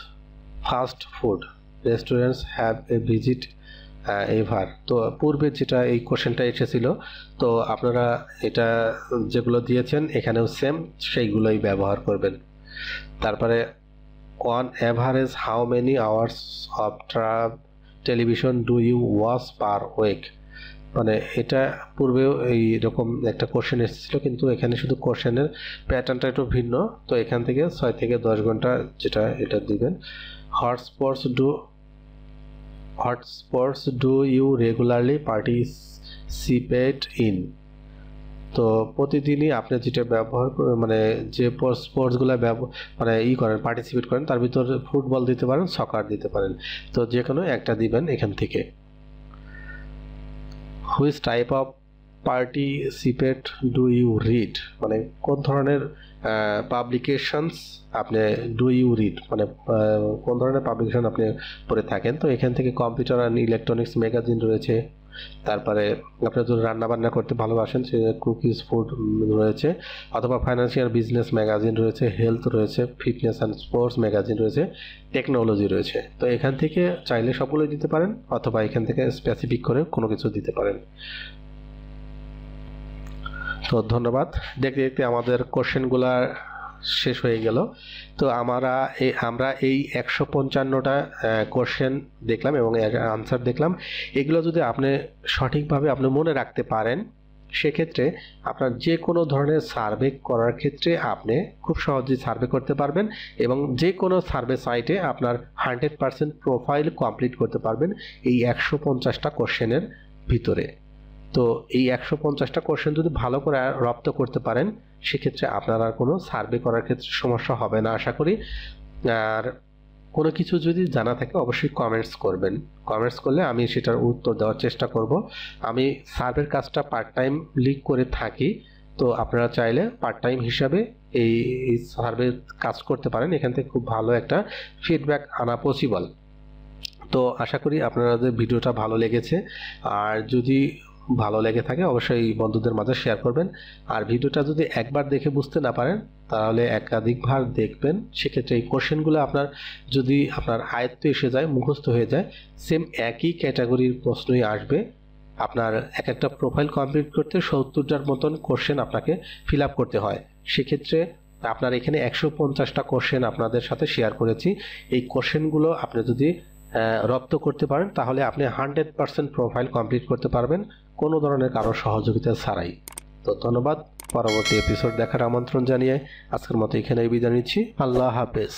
fast food restaurants have a visit ever? তো পূর্বে যেটা এই কোশ্চেনটা এসেছিল, তো আপনারা এটা যেগুলো দিয়েছেন এখানেও সেম সেইগুলোই ব্যবহার করবেন। তারপরে on average how many hours of television do you watch per week? মানে এটা পূর্বেও এইরকম একটা কোশ্চেন এসেছিল, কিন্তু এখানে শুধু কোশ্চেনের প্যাটার্নটা একটু ভিন্ন। তো এখান থেকে 6 থেকে 10 ঘন্টা যেটা এটা দিবেন। What sports do you regularly participate in? তো প্রতিদিনই আপনি যেটা ব্যবহার মানে যে স্পোর্টসগুলো মানে করেন, পার্টিসিপেট করেন, তার ভিতরে ফুটবল দিতে পারেন, সকার দিতে পারেন, তো যে কোনো একটা দিবেন এখান থেকে। Which type of participate do you read? মানে কোন ধরনের পাবলিকেশনস আপনি ডু ইউ রিড, মানে কোন ধরনের পাবলিকেশন আপনি পড়ে থাকেন। তো এখান থেকে কম্পিউটার অ্যান্ড ইলেকট্রনিক্স ম্যাগাজিন রয়েছে, তারপরে আপনারা যদি রান্না বান্না করতে ভালোবাসেন সে কুকিজ ফুড রয়েছে, অথবা ফাইন্যান্সিয়াল বিজনেস ম্যাগাজিন রয়েছে, হেলথ রয়েছে, ফিটনেস অ্যান্ড স্পোর্টস ম্যাগাজিন রয়েছে, টেকনোলজি রয়েছে। তো এখান থেকে চাইলে সবগুলোই দিতে পারেন, অথবা এখান থেকে স্পেসিফিক করে কোনো কিছু দিতে পারেন। তো ধন্যবাদ। দেখতে দেখতে আমাদের কোশ্চেনগুলা শেষ হয়ে গেল। তো আমরা এই 155টা কোশ্চেন দেখলাম এবং আনসার দেখলাম। এগুলো যদি আপনি সঠিকভাবে আপনি মনে রাখতে পারেন, সেক্ষেত্রে আপনার যে কোনো ধরনের সার্ভে করার ক্ষেত্রে আপনি খুব সহজেই সার্ভে করতে পারবেন এবং যে কোনো সার্ভে সাইটে আপনার 100% প্রোফাইল কমপ্লিট করতে পারবেন এই 150টা কোশ্চেনের ভিতরে। তো এই 150টা কোশ্চেন যদি ভালো করে রপ্ত করতে পারেন, সেক্ষেত্রে আপনার আর কোনো সার্ভে করার ক্ষেত্রে সমস্যা হবে না আশা করি। আর কোনো কিছু যদি জানা থাকে অবশ্যই কমেন্টস করবেন। কমেন্টস করলে আমি সেটার উত্তর দেওয়ার চেষ্টা করব। আমি সার্ভের কাজটা পার্ট টাইম লিগ করে থাকি, তো আপনারা চাইলে পার্ট টাইম হিসাবে এই সার্ভে কাজ করতে পারেন। এখান থেকে খুব ভালো একটা ফিডব্যাক আনা পসিবল। তো আশা করি আপনাদের ভিডিওটা ভালো লেগেছে। আর যদি ভালো লেগে থাকে অবশ্যই বন্ধুদের মাঝে শেয়ার করবেন। আর ভিডিওটা যদি একবার দেখে বুঝতে না পারেন তাহলে একাধিকবার দেখবেন। সেক্ষেত্রে এই কোশ্চেনগুলো যদি আপনার আয়ত্তে এসে যায়, মুখস্থ হয়ে যায়, সেম একই ক্যাটাগরির প্রশ্নই আসবে। আপনার একটা প্রোফাইল কমপ্লিট করতে 70টার মতন কোশ্চেন আপনাকে ফিল আপ করতে হয়। সেক্ষেত্রে আপনার এখানে 150টা কোশ্চেন আপনাদের সাথে শেয়ার করেছি। এই কোশ্চেনগুলো আপনি যদি রপ্ত করতে পারেন তাহলে আপনি 100% প্রোফাইল কমপ্লিট করতে পারবেন কোনো ধরনের কারো সহযোগিতা ছাড়াই। তো ধন্যবাদ। পরবর্তী এপিসোড দেখার আমন্ত্রণ জানিয়ে আজকের মতো এখানেই বিদায় নিচ্ছি। আল্লাহ হাফেজ।